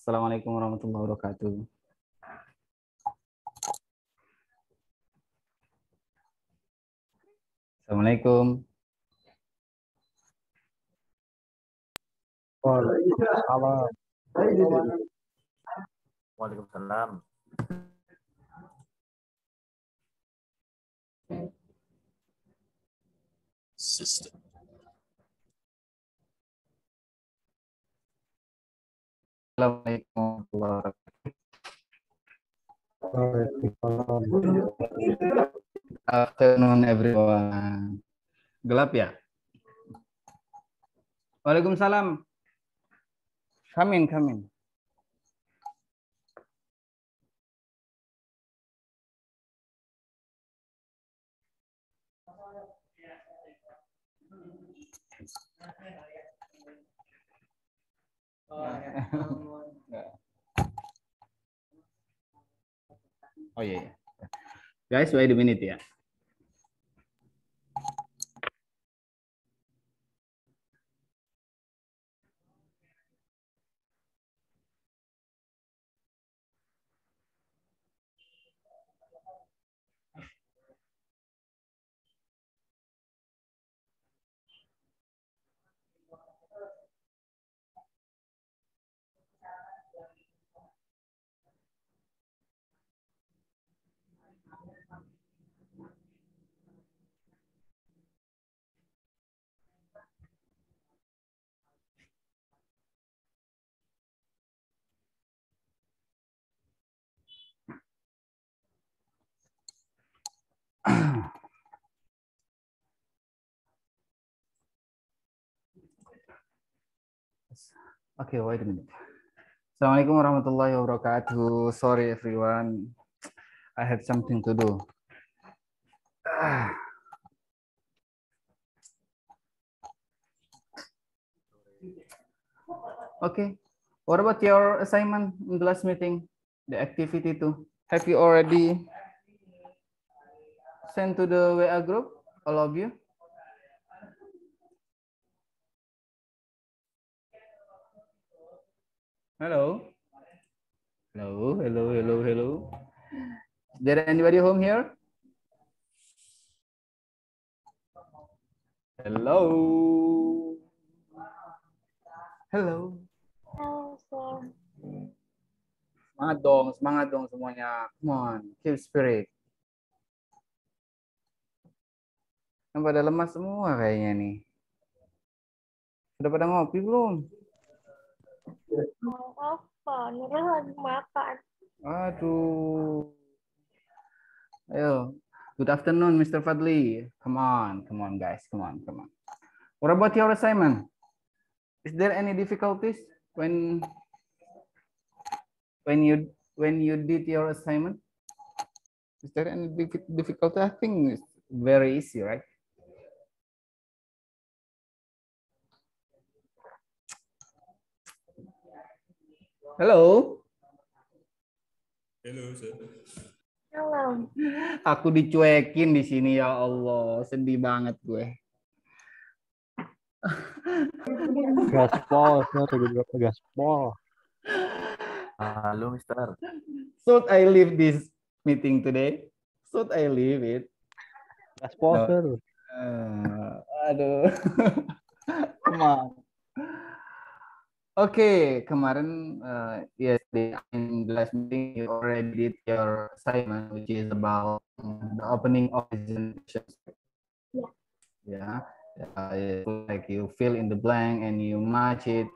Assalamualaikum warahmatullahi wabarakatuh. Assalamualaikum. Waalaikumsalam. Waalaikumsalam. System. Assalamualaikum warahmatullahi Waalaikumsalam. Afternoon everyone. Gelap ya? Waalaikumsalam. Come in. Oh iya. Guys, wait a minute ya. Okay, wait a minute. Assalamualaikum warahmatullahi wabarakatuh. Sorry everyone, I have something to do. Okay, what about your assignment in the last meeting? The activity too. Have you already sent to the WA group, all of you? Hello? Hello, hello, hello, hello. Is there anybody home here? Hello. Hello. Halo, Sir. Semangat dong semuanya. Come on, keep spirit. Kan pada lemas semua kayaknya nih. Sudah pada ngopi belum? Mau apa? Nurul lagi makan. Aduh. Ayo. Good afternoon, Mr. Fadli. Come on, guys. Come on. What about your assignment? Is there any difficulties when you did your assignment? Is there any difficulty? I think it's very easy, right? Hello. Halo, Sir. Halo. Aku dicuekin di sini ya Allah, sedih banget gue. Gaspol, gaspol. Halo, Mister. Should I leave this meeting today? Should I leave it? Gaspol, No. Sir. Aduh. Come on. Oke, kemarin yesterday in the last meeting you already did your assignment, which is about the opening of presentations. Yeah. Like you fill in the blank and you match it.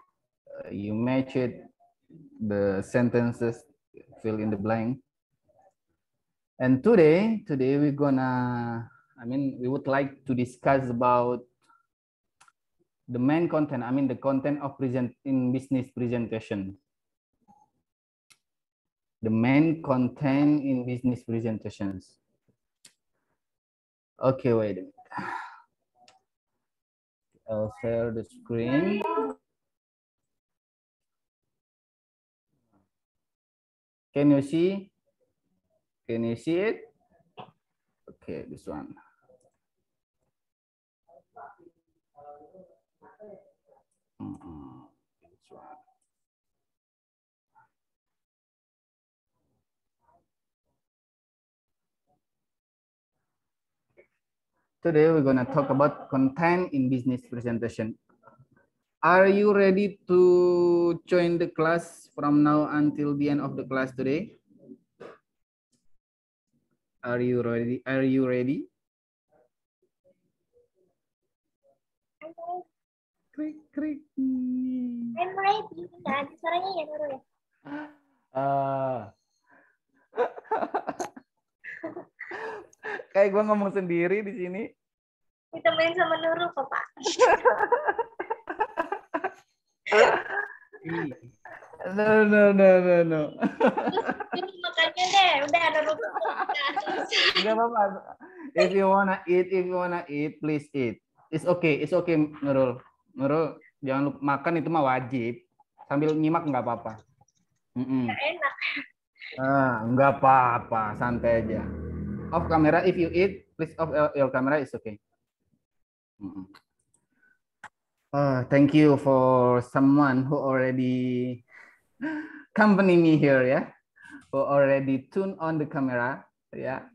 The sentences, fill in the blank. And today we're gonna, we would like to discuss about the main content, the content of business presentation. The main content in business presentations. Okay, wait a minute. I'll share the screen. Can you see? Can you see it? Okay, this one. This one. Today we're gonna talk about content in business presentation. Are you ready to join the class from now until the end of the class today? Are you ready? Are you ready? Krik, krik. I'm ready. Nggak ada suaranya ya, Nurul ya? Kayak gue ngomong sendiri di sini. Ditemenin sama Nurul kok, Pak. No. Terus makannya deh. Udah, Nurul. Enggak apa-apa. If you wanna eat, please eat. It's okay, Nurul. Nurul, jangan lupa makan, itu mah wajib. Sambil nyimak nggak apa-apa. Enak. Nggak apa-apa, santai aja. Off camera if you eat, please off your camera, is okay. Thank you for someone who already accompany me here, yeah, who already tune on the camera, yeah.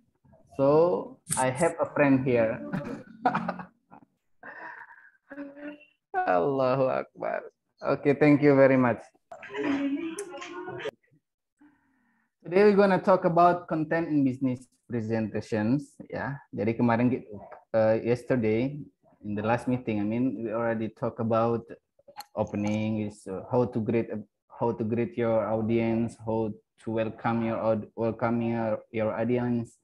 So I have a friend here. Allahu Akbar. Okay, thank you very much. Today we're gonna talk about content in business presentations, ya. Jadi kemarin yesterday in the last meeting, I mean, we already talk about opening is how to greet your audience, how to welcome your audience.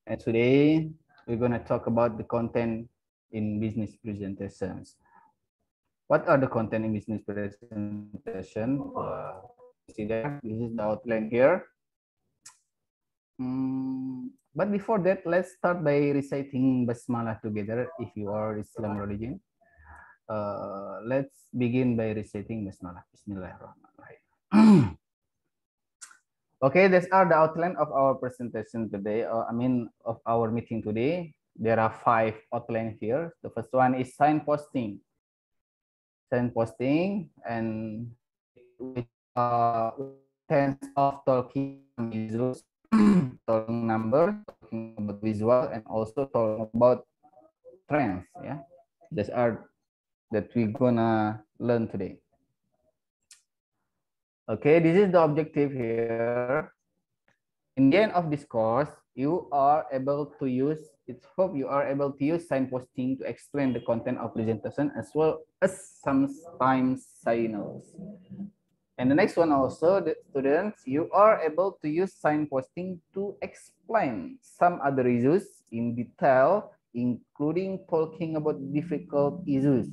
And today we're gonna talk about the content in business presentations. What are the content in business presentation? See that this is the outline here. But before that, let's start by reciting Basmalah together if you are Islam religion. Let's begin by reciting Basmalah. Bismillahirrahmanirrahim. Okay, these are the outline of our presentation today. Of our meeting today. There are 5 outlines here. The first one is signposting. Signposting and tense of talking visuals, talking number, talking about visual, and also talking about trends. Yeah, these are that we're gonna learn today. Okay, this is the objective here. In the end of this course, you are able to use, it's hope you are able to use signposting to explain the content of presentation as well as sometimes signals. And the next one also, the students, you are able to use signposting to explain some other issues in detail, including talking about difficult issues,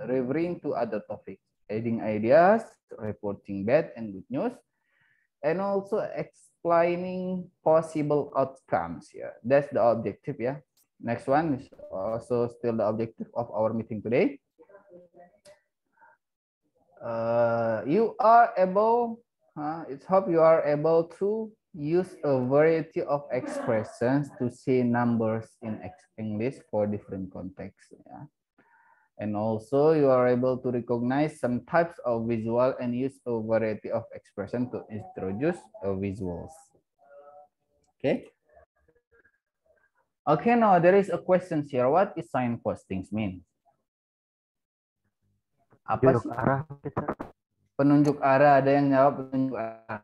referring to other topics, adding ideas, reporting bad and good news, and also explaining possible outcomes. Yeah, that's the objective. Yeah. Next one is also still the objective of our meeting today. You are able, it's hope you are able to use a variety of expressions to say numbers in English for different contexts. Yeah. And also you are able to recognize some types of visual and use a variety of expression to introduce visuals. Okay. Okay, now there is a question here. What is signposting mean? Apa sih? Arah. Penunjuk arah, ada yang jawab penunjuk arah.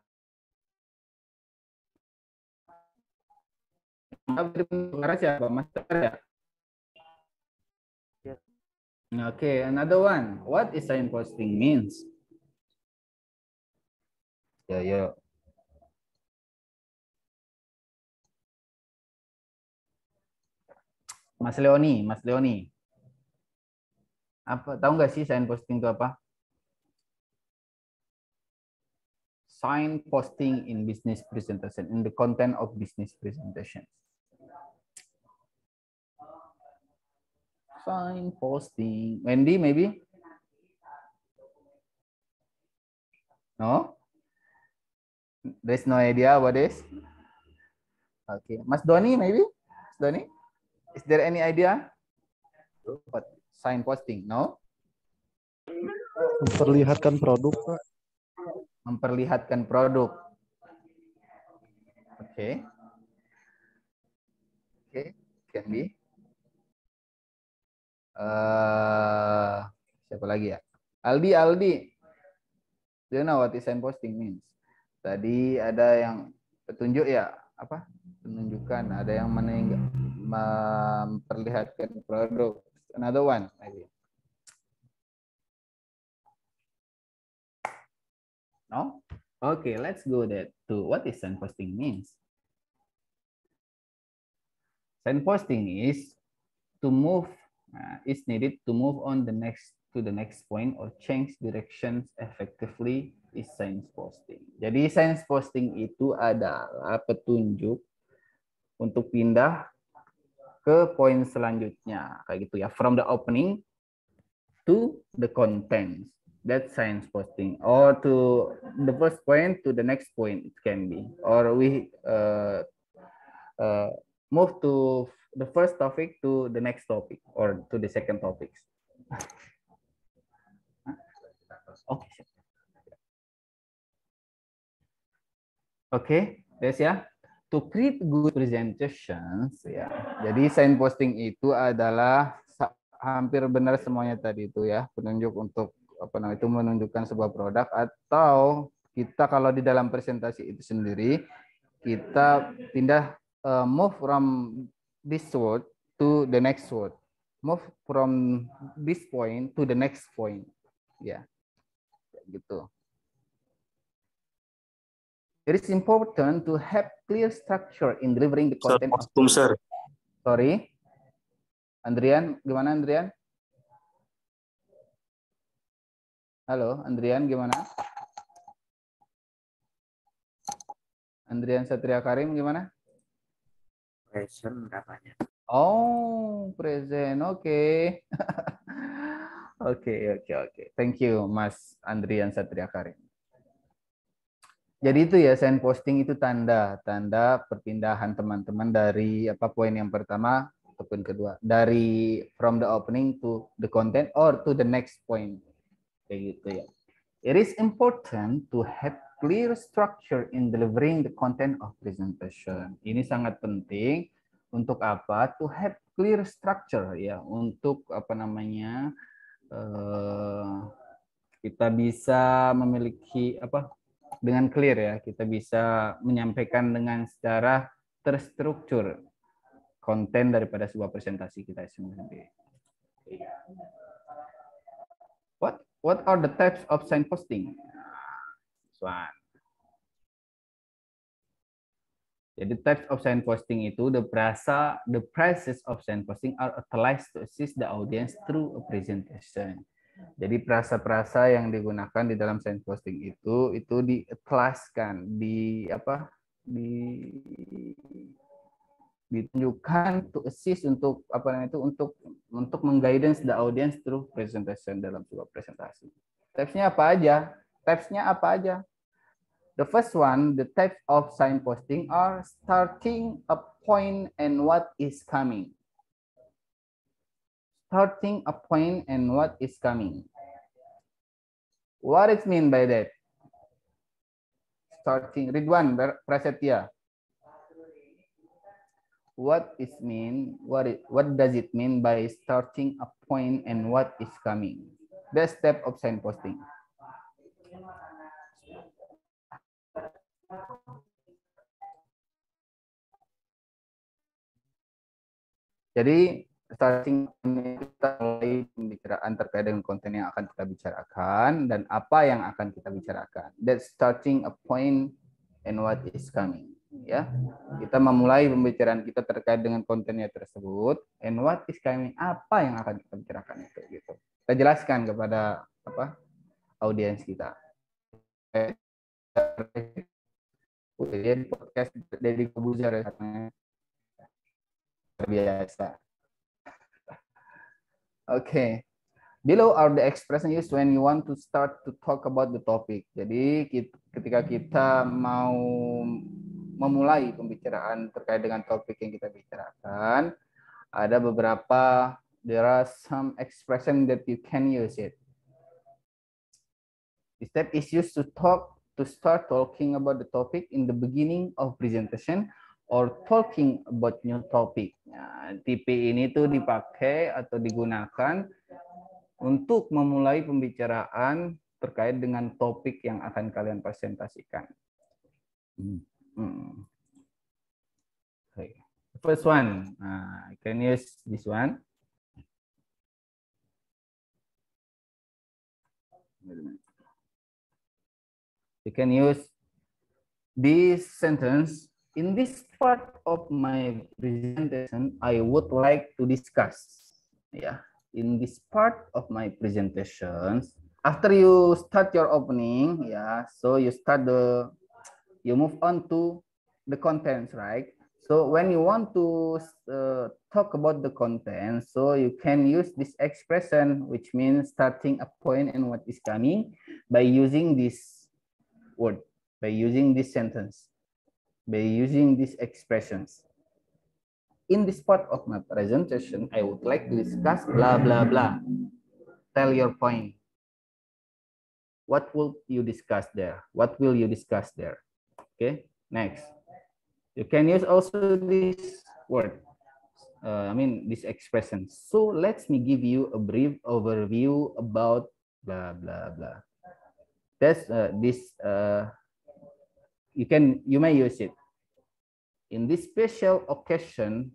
Penunjuk arah siapa? Master ya? Yes. Okay, another one. What is signposting means? Yo. Mas Leoni. Apa tahu nggak sih signposting itu apa? Signposting in business presentation, in the content of business presentation. Signposting. Wendy, maybe? No? There's no idea what is? Okay. Mas Doni, maybe? Mas Doni? Is there any idea? What? Signposting? No? Memperlihatkan produk, Pak. Memperlihatkan produk. Oke. Oke, can be. Siapa lagi ya? Aldi. Do you know what is signposting means? Tadi ada yang petunjuk ya, apa? Penunjukan, ada yang memperlihatkan produk. Another one, maybe. No? Okay, let's go to what is signposting means. Signposting is to move, is needed to move on the next point or change directions effectively is signposting. Jadi signposting itu adalah petunjuk untuk pindah ke poin selanjutnya, kayak gitu ya, from the opening to the contents. That's science posting, or to the first point to the next point, it can be, or we move to the first topic to the next topic, or to the second topics. Okay. Okay, yes ya. To create good presentations, ya. Jadi sign posting itu adalah hampir benar semuanya tadi itu ya, penunjuk untuk apa namanya itu menunjukkan sebuah produk, atau kita kalau di dalam presentasi itu sendiri kita pindah move from this word to the next word, move from this point to the next point, ya, gitu. It is important to have clear structure in delivering the content. Sir. Sorry, Andrian, gimana Andrian? Halo, Andrian, gimana? Andrian Satria Karim, gimana? Present katanya. Oh, present, oke. Oke. Thank you, Mas Andrian Satria Karim. Jadi itu ya, sign posting itu tanda perpindahan teman-teman dari apa poin yang pertama ke poin kedua, dari from the opening to the content or to the next point, kayak gitu ya. It is important to have clear structure in delivering the content of presentation. Ini sangat penting untuk apa? To have clear structure ya, untuk apa namanya kita bisa memiliki apa? Dengan clear ya, kita bisa menyampaikan dengan secara terstruktur konten daripada sebuah presentasi kita sendiri. What are the types of sign posting? This one. Jadi types of sign posting itu the process of sign posting are utilized to assist the audience through a presentation. Jadi frasa-frasa yang digunakan di dalam sign posting itu dikelaskan, ditunjukkan to assist untuk apa namanya itu untuk mengguidance the audience through presentation dalam sebuah presentasi. Types-nya apa aja? The first one, the types of sign posting are starting a point and what is coming. Starting a point and what is coming. What is mean by that? Starting, Ridwan Prasetya. What does it mean by starting a point and what is coming? The step of sign posting. Jadi starting kita mulai pembicaraan terkait dengan konten yang akan kita bicarakan dan apa yang akan kita bicarakan. That's starting a point and what is coming. Ya, kita memulai pembicaraan kita terkait dengan kontennya tersebut and what is coming, apa yang akan kita bicarakan itu gitu. Kita jelaskan kepada apa audiens kita. Podcast dari Kebuzer katanya. Biasa. Okay. Below are the expression used when you want to start to talk about the topic. Jadi ketika kita mau memulai pembicaraan terkait dengan topik yang kita bicarakan, ada beberapa, there are some expression that you can use it. This step is used to start talking about the topic in the beginning of presentation or talking about new topic. Nah, tipe ini tuh dipakai atau digunakan untuk memulai pembicaraan terkait dengan topik yang akan kalian presentasikan. Okay. The first one, I can use this one. You can use this sentence. In this part of my presentation, I would like to discuss. Yeah, in this part of my presentations, after you start your opening, yeah, so you move on to the contents, right? So when you want to talk about the content, so you can use this expression, which means starting a point and what is coming by using this word, by using this sentence, by using these expressions. In this part of my presentation, I would like to discuss blah, blah, blah. Tell your point. What will you discuss there? What will you discuss there? Okay, next. You can use also this word, this expression. So let me give you a brief overview about blah, blah, blah. That's you may use it. In this special occasion,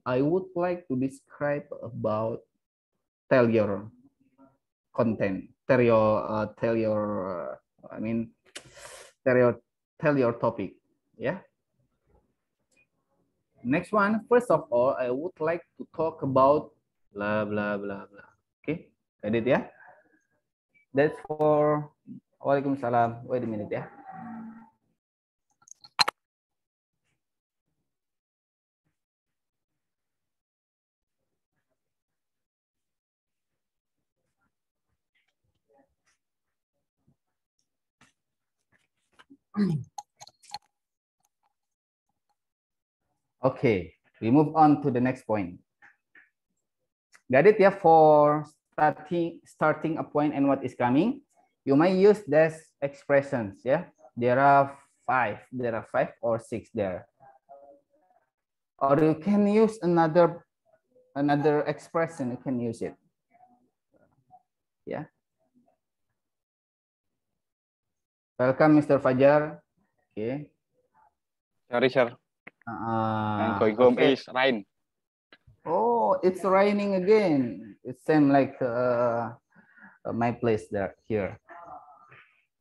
I would like to describe about tell your content, tell your topic. Yeah. Next one, first of all, I would like to talk about blah, blah, blah, blah. Okay, edit ya. That's for Waalaikumsalam. Wait a minute ya. Okay, we move on to the next point. Got it ya, for starting a point and what is coming. You may use these expressions, yeah. There are five or six there. Or you can use another expression, you can use it. Yeah. Welcome, Mr. Fajar. Okay. Sorry, sir. And going home okay. is rain. Oh, it's raining again. It seems like my place there here.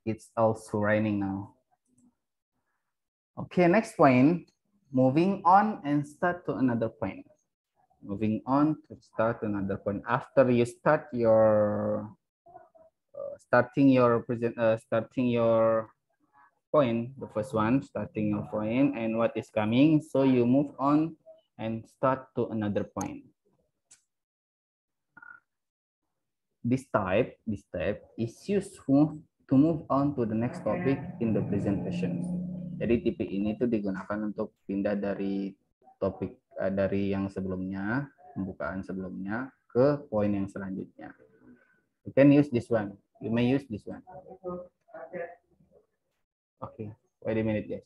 It's also raining now. Okay, next point. Moving on and start to another point. Moving on to start another point. After you start your starting your point, the first one, starting your point and what is coming. So you move on and start to another point. This type is useful to move on to the next topic in the presentation. Jadi tipe ini tuh digunakan untuk pindah dari topik dari yang sebelumnya, pembukaan sebelumnya ke poin yang selanjutnya. You can use this one. You may use this one. Okay, wait a minute, guys.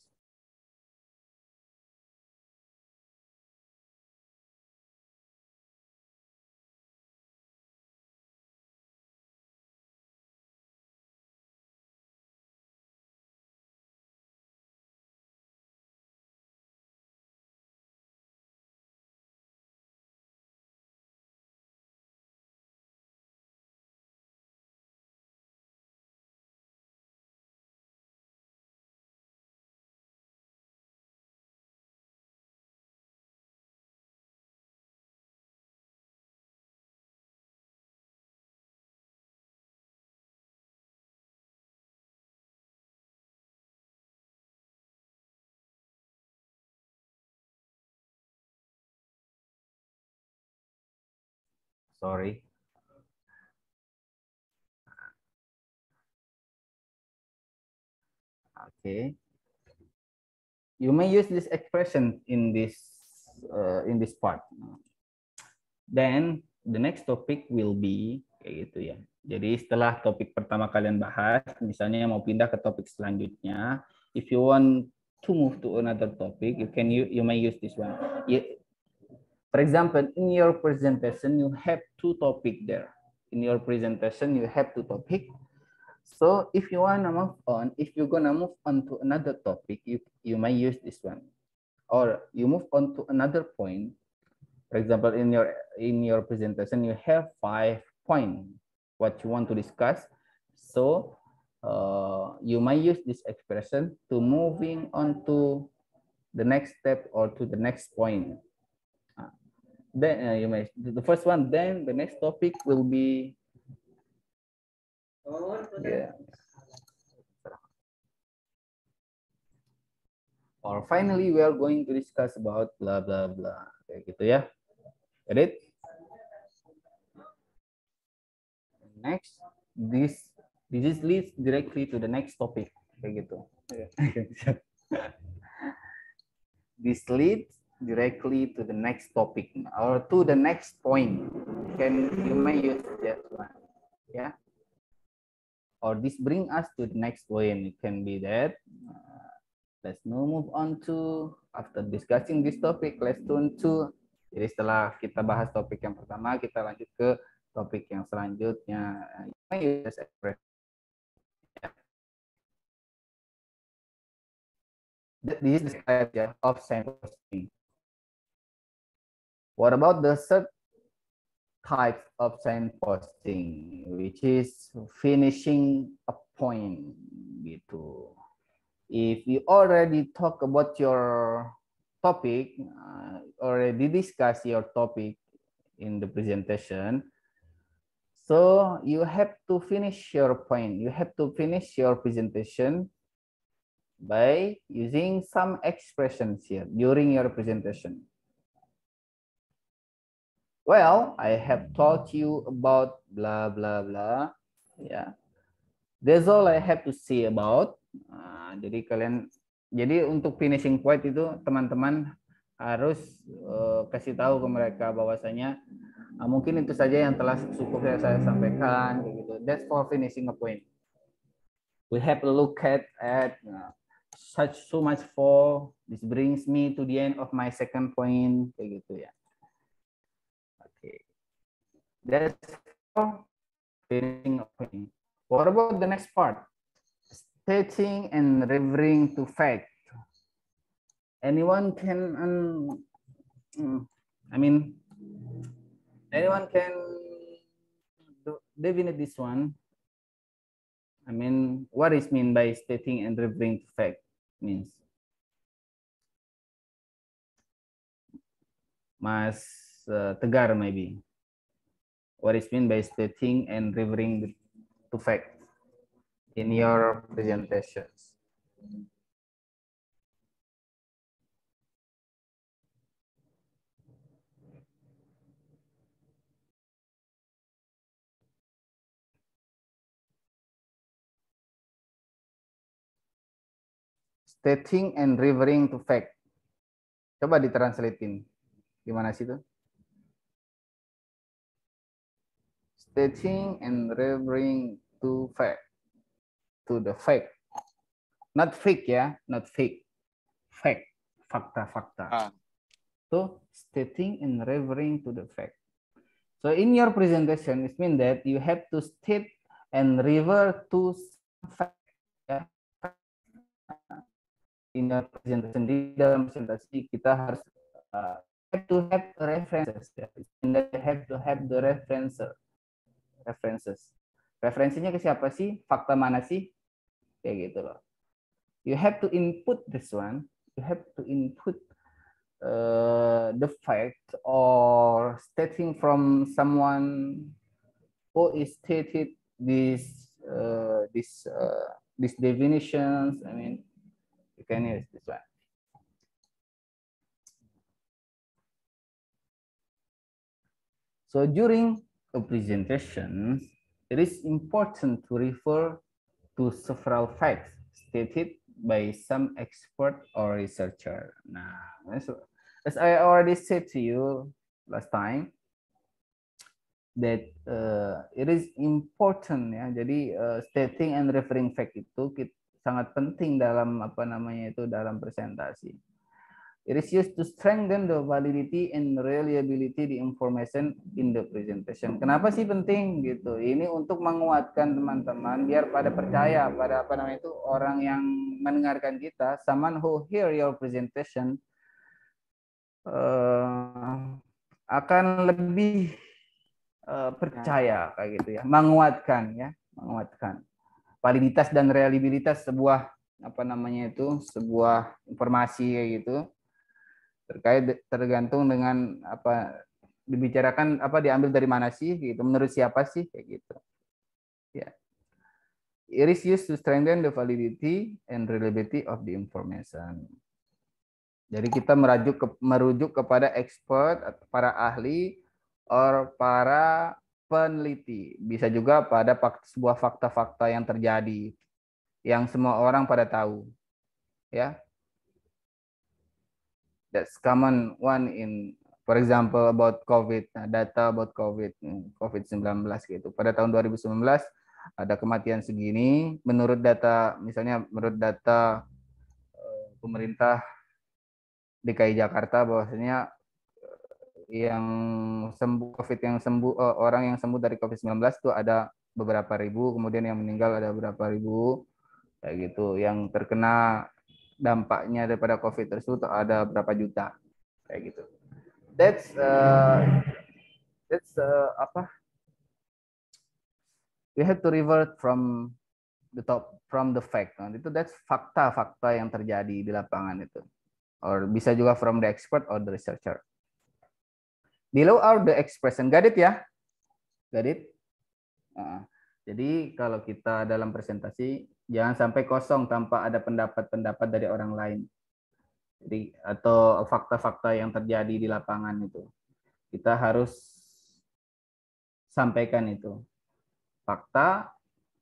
Sorry. Okay. You may use this expression in this part. Then the next topic will be kayak gitu ya. Jadi setelah topik pertama kalian bahas, misalnya mau pindah ke topik selanjutnya, if you want to move to another topic, you may use this one. For example, in your presentation, you have two topics there. In your presentation, you have two topics. So if you wanna move on, if you're gonna move on to another topic, you may use this one. Or you move on to another point. For example, in your presentation, you have 5 points what you want to discuss. So you may use this expression to moving on to the next step or to the next point. Then you may the first one. Then the next topic will be Or finally, we are going to discuss about blah blah blah. Kayak gitu ya. Get it? Next, this leads directly to the next topic. Kayak gitu. This leads directly to the next topic or to the next point. You may use that one. Yeah. Or this bring us to the next point. It can be that. Let's now move on to, after discussing this topic, let's turn to, jadi setelah kita bahas topik yang pertama, kita lanjut ke topik yang selanjutnya. This is the idea of signposting. What about the third type of signposting, which is finishing a point, gitu. If you already talk about your topic, already discuss your topic in the presentation, so you have to finish your point. You have to finish your presentation by using some expressions here during your presentation. Well, I have taught you about blah, blah, blah. Yeah. That's all I have to say about. Jadi untuk finishing point itu teman-teman harus kasih tahu ke mereka bahwasanya mungkin itu saja yang telah cukup saya sampaikan gitu. That's for finishing a point. We have a look at so much for this brings me to the end of my second point kayak gitu ya. Okay. That's for finishing a point. What about the next part? Stating and referring to fact. Anyone can, anyone can definite this one. I mean, what is mean by stating and referring to fact means? Mas Tegar maybe. What is mean by stating and referring to fact in your presentations? Stating and referring to fact. Coba ditranslatein. Gimana sih itu? Stating and referring to fact. To the fact. Not fake ya, not fake. Fact. Fakta-fakta. So, stating and referring to the fact. So, in your presentation, it means that you have to state and refer to fact. Ya. In your presentation, di dalam presentasi kita harus have to have references. And have to have the references. Referensinya ke siapa sih? Fakta mana sih? Kayak gitu loh. You have to input this one. You have to input the fact or stating from someone who is stated these definitions. I mean, you can use this one. So during a presentation, it is important to refer to several facts stated by some expert or researcher. Nah, as I already said to you last time, that it is important ya. Jadi stating and referring fact itu sangat penting dalam dalam presentasi. It is used to strengthen the validity and reliability the information in the presentation. Kenapa sih penting gitu? Ini untuk menguatkan teman-teman biar pada percaya pada orang yang mendengarkan kita, someone who hear your presentation akan lebih percaya kayak gitu ya, menguatkan validitas dan reliabilitas sebuah sebuah informasi kayak gitu. Tergantung dengan dibicarakan diambil dari mana sih gitu, menurut siapa sih kayak gitu ya. It is used to strengthen the validity and reliability of the information. Jadi kita merujuk kepada expert, atau para ahli, or para peneliti. Bisa juga pada sebuah fakta-fakta yang terjadi, yang semua orang pada tahu. Ya, that's common one in, for example, about COVID, data about COVID-19 gitu. Pada tahun 2019 ada kematian segini, menurut data, misalnya menurut data pemerintah DKI Jakarta, bahwasanya yang sembuh COVID, orang yang sembuh dari COVID-19 itu ada beberapa ribu, kemudian yang meninggal ada beberapa ribu, kayak gitu. Yang terkena dampaknya daripada COVID tersebut ada berapa juta, kayak gitu. That's apa? We have to revert from the top, from the fact. Itu that's fakta-fakta yang terjadi di lapangan itu. Or bisa juga from the expert or the researcher. Below are the expression. Got it ya? Got it? Jadi kalau kita dalam presentasi jangan sampai kosong tanpa ada pendapat-pendapat dari orang lain. Jadi atau fakta-fakta yang terjadi di lapangan itu. Kita harus sampaikan itu. Fakta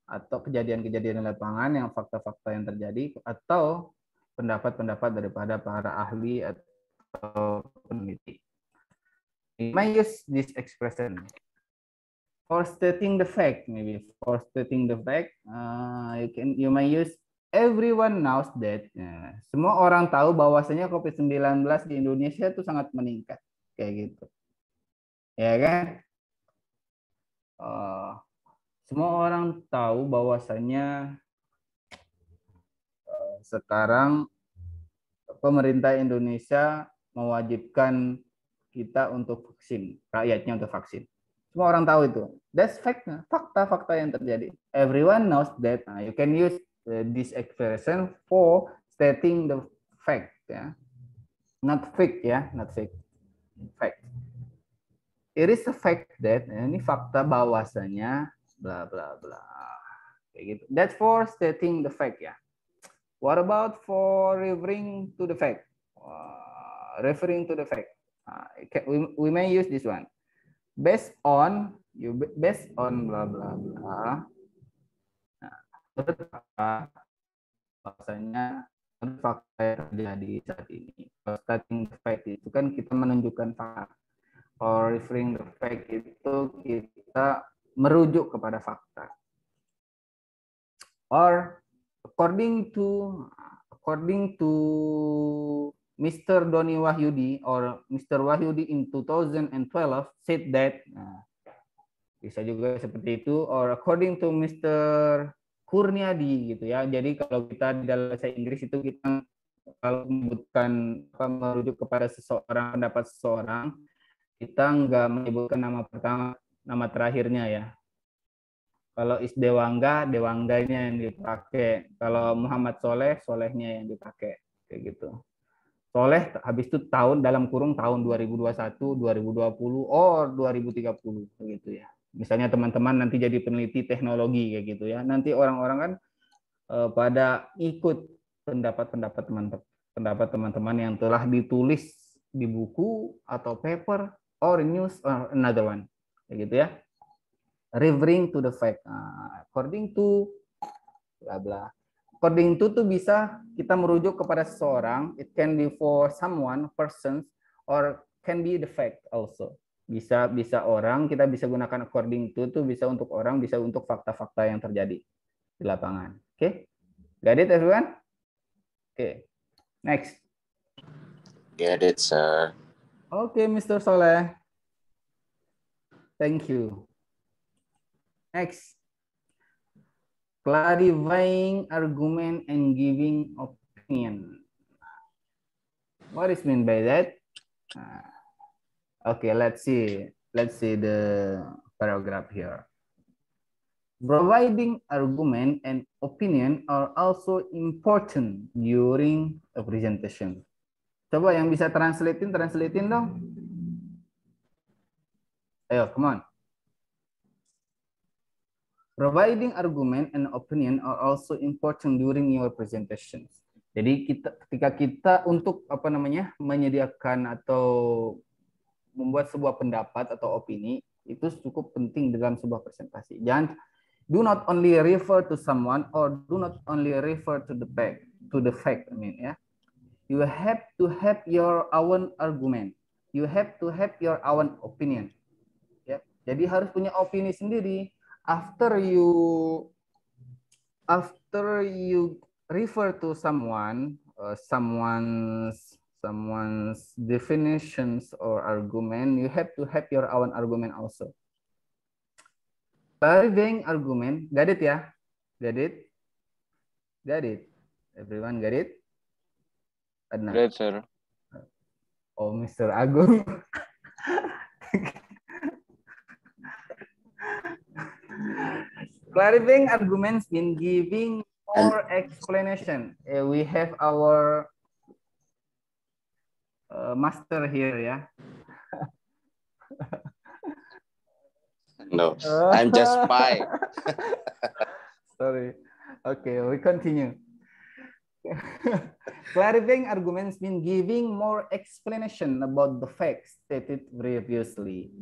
atau kejadian-kejadian di lapangan, yang fakta-fakta yang terjadi, atau pendapat-pendapat daripada para ahli atau peneliti. You may use this expression for stating the fact. Maybe for stating the fact, you may use everyone knows that. Semua orang tahu bahwasanya COVID-19 di Indonesia itu sangat meningkat, kayak gitu, ya kan? Semua orang tahu bahwasanya sekarang pemerintah Indonesia mewajibkan kita untuk vaksin, rakyatnya untuk vaksin. Semua orang tahu itu. That's fact, fakta-fakta yang terjadi. Everyone knows that. You can use this expression for stating the fact, ya. Not fake, ya, not fake. Fact. It is a fact that, ini fakta bahwasanya bla bla bla. Kayak gitu. That's for stating the fact, ya. What about for referring to the fact? Referring to the fact. We may use this one. Based on bla bla bla. Bahasanya fakta yang terjadi saat ini. Stating the fact itu kan kita menunjukkan fakta. Or referring the fact itu kita merujuk kepada fakta. Or according to Mr. Doni Wahyudi or Mr. Wahyudi in 2012 said that, bisa juga seperti itu, or according to Mr. Kurniadi gitu ya. Jadi kalau kita di dalam bahasa Inggris itu kita kalau menyebutkan merujuk kepada seseorang, pendapat seseorang, kita nggak menyebutkan nama pertama, nama terakhirnya ya. Kalau is Dewangga, Dewangganya yang dipakai. Kalau Muhammad Soleh, Solehnya yang dipakai, kayak gitu. Soleh habis itu tahun dalam kurung tahun 2021, 2020, or 2030 begitu ya. Misalnya teman-teman nanti jadi peneliti teknologi kayak gitu ya. Nanti orang-orang kan pada ikut pendapat teman-teman yang telah ditulis di buku atau paper or news or another one. Kayak gitu ya. Referring to the fact, according to bla bla. According to tuh bisa kita merujuk kepada seseorang, it can be for someone, persons, or can be the fact also. Bisa orang, kita bisa gunakan according to tuh bisa untuk orang, bisa untuk fakta-fakta yang terjadi di lapangan. Oke? Got it everyone? Oke. Next. Get it, sir. Oke, Mr. Soleh. Thank you. Next. Clarifying argument and giving opinion. What is meant by that? Okay, let's see the paragraph here. Providing argument and opinion are also important during a presentation. Coba yang bisa translatein dong. Ayo, come on. Providing argument and opinion are also important during your presentations. Jadi ketika kita untuk apa namanya menyediakan atau membuat sebuah pendapat atau opini itu cukup penting dalam sebuah presentasi. Jangan do not only refer to someone or do not only refer to the fact. I mean, ya. You have to have your own argument. You have to have your own opinion. Ya. Jadi harus punya opini sendiri. After you refer to someone, someone's definitions or argument, you have to have your own argument also. Clarifying argument, got it ya? Got it? Got it? Everyone got it? Adnan. Great, sir. Oh, Mr. Agung. Clarifying arguments in giving more explanation. We have our master here, ya. No, I'm just spy. Sorry. Okay, we continue. Clarifying arguments mean giving more explanation about the facts stated previously.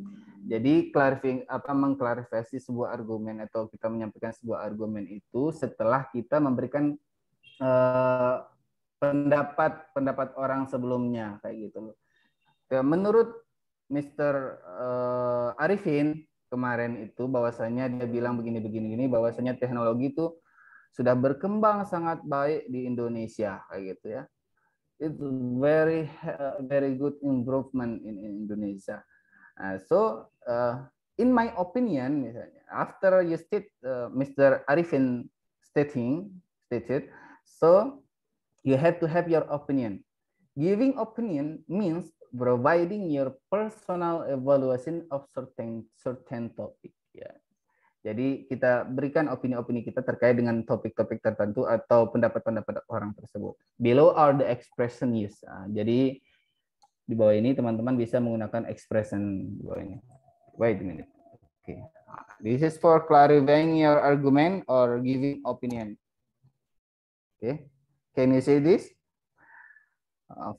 Jadi mengklarifikasi sebuah argumen atau kita menyampaikan sebuah argumen itu setelah kita memberikan pendapat orang sebelumnya kayak gitu. Menurut Mr. Arifin kemarin itu bahwasanya dia bilang begini bahwasanya teknologi itu sudah berkembang sangat baik di Indonesia kayak gitu ya. It's very good improvement in Indonesia. In my opinion, misalnya, after you Mr. Arifin stated, so you have to have your opinion. Giving opinion means providing your personal evaluation of certain topic. Ya. Jadi kita berikan opini-opini kita terkait dengan topik-topik tertentu atau pendapat-pendapat orang tersebut. Below are the expression used. Jadi di bawah ini teman-teman bisa menggunakan expression di bawah ini. Wait a minute. Okay. This is for clarifying your argument or giving opinion. Okay. Can you say this?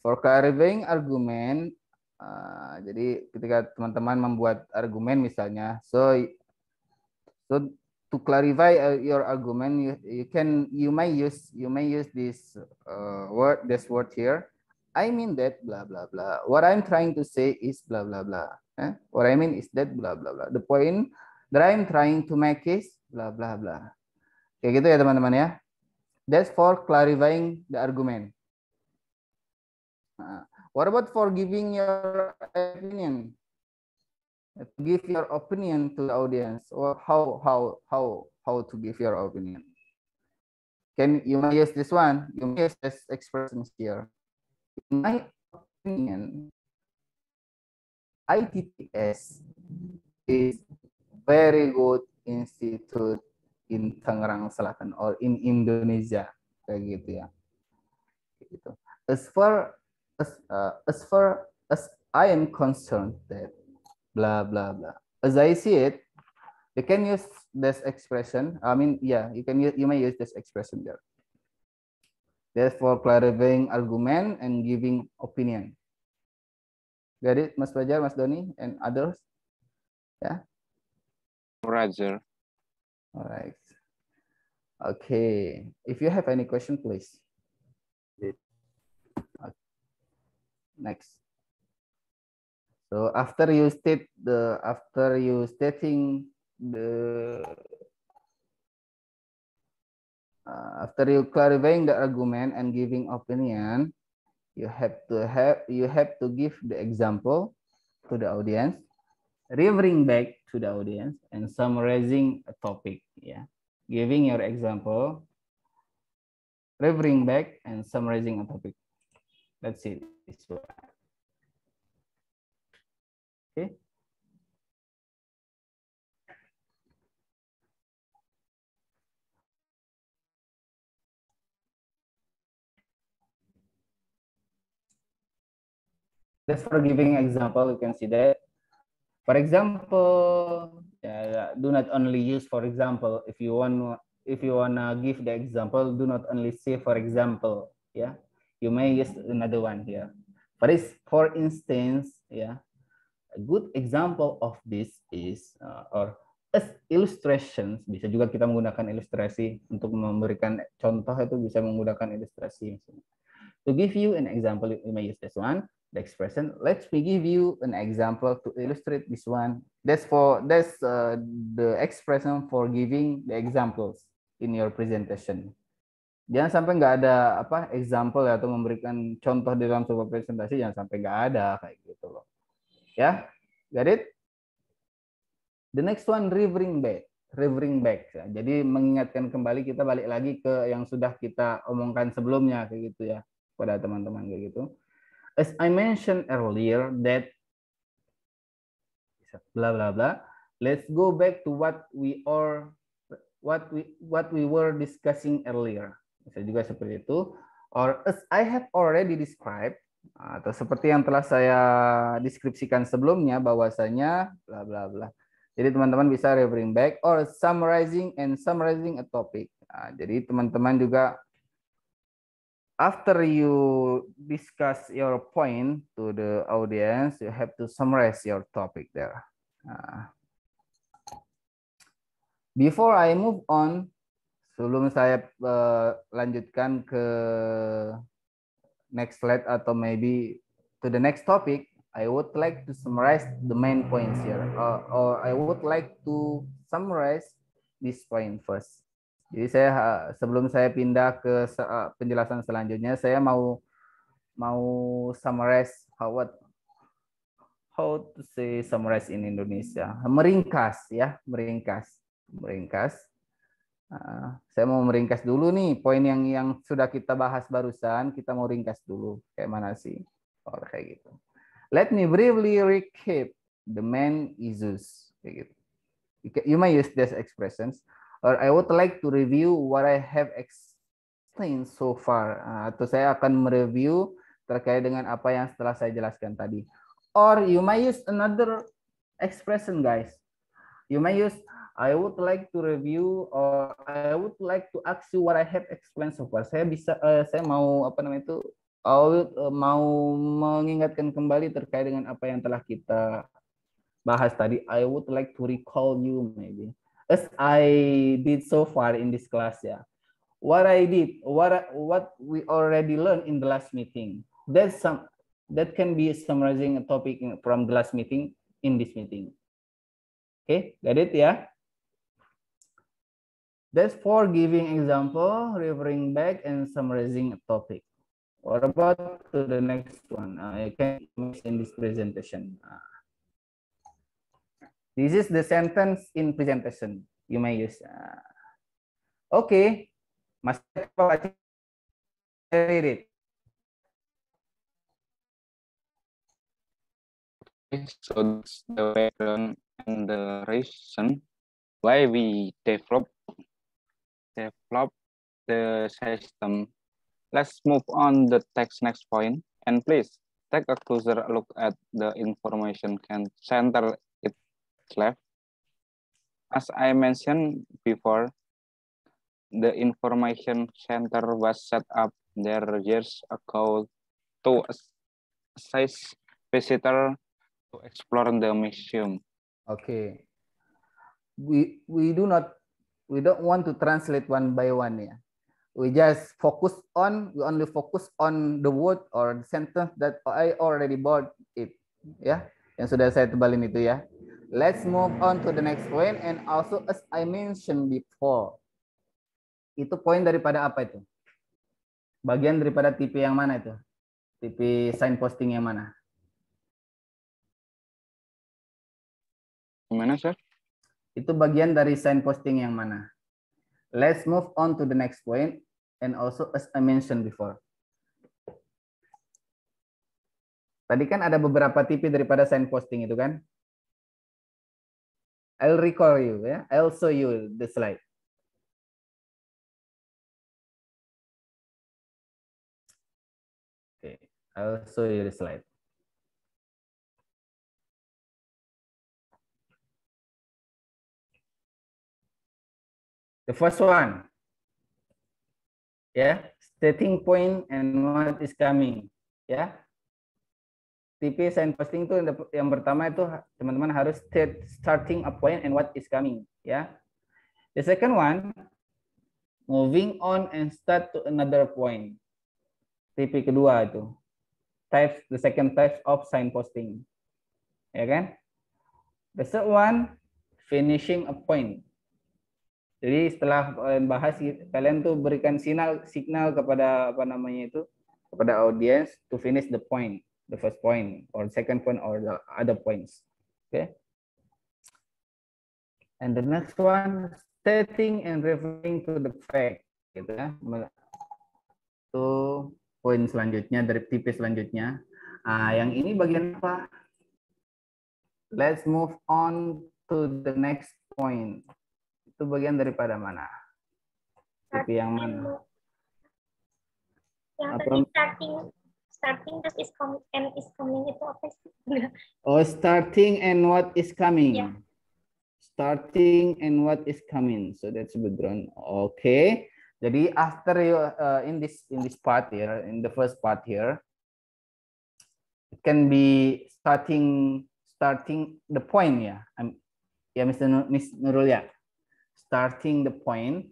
For clarifying argument, jadi ketika teman-teman membuat argumen misalnya, so to clarify your argument, you may use this word here. I mean that blah blah blah. What I'm trying to say is blah blah blah. What I mean is that blah blah blah. The point that I'm trying to make is blah blah blah. Kayak gitu ya teman-teman ya. That's for clarifying the argument. What about for giving your opinion? Give your opinion to the audience, or how to give your opinion. You may use this one. You may use this expression here. In my opinion, ITTS is very good institute in Tangerang Selatan or in Indonesia, kayak gitu ya. Gitu. As far as I am concerned that blah blah blah. As I see it, you can use this expression. I mean, yeah, you may use this expression there. Therefore, clarifying argument and giving opinion. Got it, Mas Fajar, Mas Doni, and others? Yeah. Roger. All right. Okay. If you have any question, please. Okay. Next. So after you clarifying the argument and giving opinion, you have to give the example to the audience, referring back to the audience, and summarizing a topic. Yeah, giving your example, referring back, and summarizing a topic. That's it. Okay. Just for giving example, you can see that. For example, do not only use for example. If you wanna give the example, do not only say for example. Yeah, you may use another one here. For instance, yeah, a good example of this is or as illustrations. Bisa juga kita menggunakan ilustrasi untuk memberikan contoh, itu bisa menggunakan ilustrasi. To give you an example, you may use this one, the expression. Let me give you an example to illustrate this one. That's the expression for giving the examples in your presentation. Jangan sampai nggak ada example atau memberikan contoh di dalam sebuah presentasi, jangan sampai nggak ada kayak gitu loh. Ya, got it? The next one, referring back. Ya. Jadi mengingatkan kembali, kita balik lagi ke yang sudah kita omongkan sebelumnya kayak gitu ya, pada teman-teman kayak gitu. As I mentioned earlier that blah blah blah. Let's go back to what we were discussing earlier. Bisa juga seperti itu. Or as I have already described, atau seperti yang telah saya deskripsikan sebelumnya, bahwasanya bla bla bla. Jadi teman-teman bisa referring back or summarizing a topic. Jadi teman-teman juga after you discuss your point to the audience, you have to summarize your topic there. Before I move on, sebelum saya lanjutkan ke next slide atau maybe to the next topic, I would like to summarize the main points here, or I would like to summarize this point first. Jadi sebelum saya pindah ke penjelasan selanjutnya, saya mau summarize how to say summarize in Indonesia. Meringkas ya, meringkas. Saya mau meringkas dulu nih poin yang sudah kita bahas barusan, kita mau ringkas dulu kayak mana sih? Oh, kayak gitu. Let me briefly recap the main issues. Kayak gitu. You may use these expressions, or I would like to review what I have explained so far. Atau saya akan mereview terkait dengan apa yang setelah saya jelaskan tadi. Or you may use another expression, guys. You may use I would like to review, or I would like to ask you what I have explained so far. Saya mau mau mengingatkan kembali terkait dengan apa yang telah kita bahas tadi. I would like to recall you maybe, as I did so far in this class ya. What I did, what we already learned in the last meeting. That can be summarizing a topic from the last meeting in this meeting. Okay, got it ya? That's for giving example, referring back, and summarizing a topic. What about to the next one? I can use in this presentation. This is the sentence in presentation. You may use. Okay, Mas, read it. So that's the background and the reason why we develop the system. Let's move on the next point, and please take a closer look at the information center itself. As I mentioned before, the information center was set up there years ago to assist visitors to explore the museum. Okay. We don't want to translate one by one ya. We only focus on the word or the sentence that I already bought it ya, yang sudah saya tebalin itu ya. Let's move on to the next point, and also as I mentioned before, itu poin daripada apa itu? Bagian daripada tipe yang mana itu? Tipe signposting yang mana? Gimana, Sir? Itu bagian dari signposting yang mana? Let's move on to the next point, and also as I mentioned before. Tadi kan ada beberapa tipe daripada signposting itu kan? I'll recall you ya. I'll show you the slide. Okay, I'll show you the slide. The first one, yeah, Setting point and what is coming. Ya. TP signposting itu yang pertama itu teman-teman harus starting a point and what is coming. Ya. The second one, moving on and start to another point. TP kedua itu. The second type of signposting. Ya kan? The third one, finishing a point. Jadi setelah kalian bahas, kalian tuh berikan signal kepada kepada audience to finish the point, the first point or second point or the other points. Okay. And the next one, stating and referring to the fact, gitu ya. Itu poin selanjutnya dari tipe selanjutnya. Yang ini bagian apa? Let's move on to the next point. Itu bagian daripada mana? Tipe yang mana? Yang tadi starting terus is coming itu apa sih? Oh, starting and what is coming. Yeah. Starting and what is coming. So that's background. Okay. Jadi after you in this part here, in the first part here, it can be starting the point ya. Ya Miss Nurul ya. Starting the point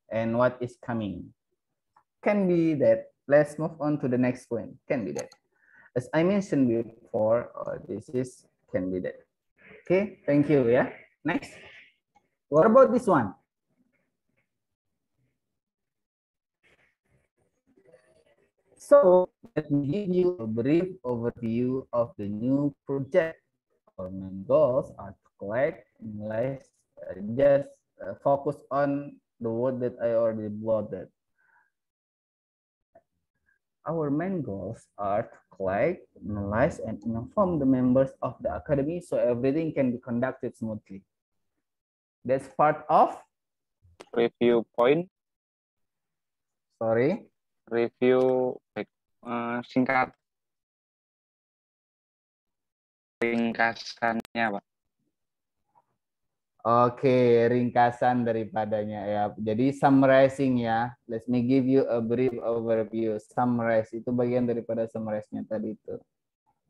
and what is coming. Can be that. Let's move on to the next point. Can be that. As I mentioned before, this is can be that. Okay, thank you ya. Next. What about this one? So let me give you a brief overview of the new project. Our main goals are to collect, analyze, just focus on the word that I already bloated. Our main goals are to collect, analyze, and inform the members of the academy so everything can be conducted smoothly. That's part of Review point. Sorry. Review singkat. Ringkasannya, Pak. Oke, ringkasan daripadanya ya. Jadi summarizing ya. Let me give you a brief overview. Summarize itu bagian daripada summarize-nya tadi itu.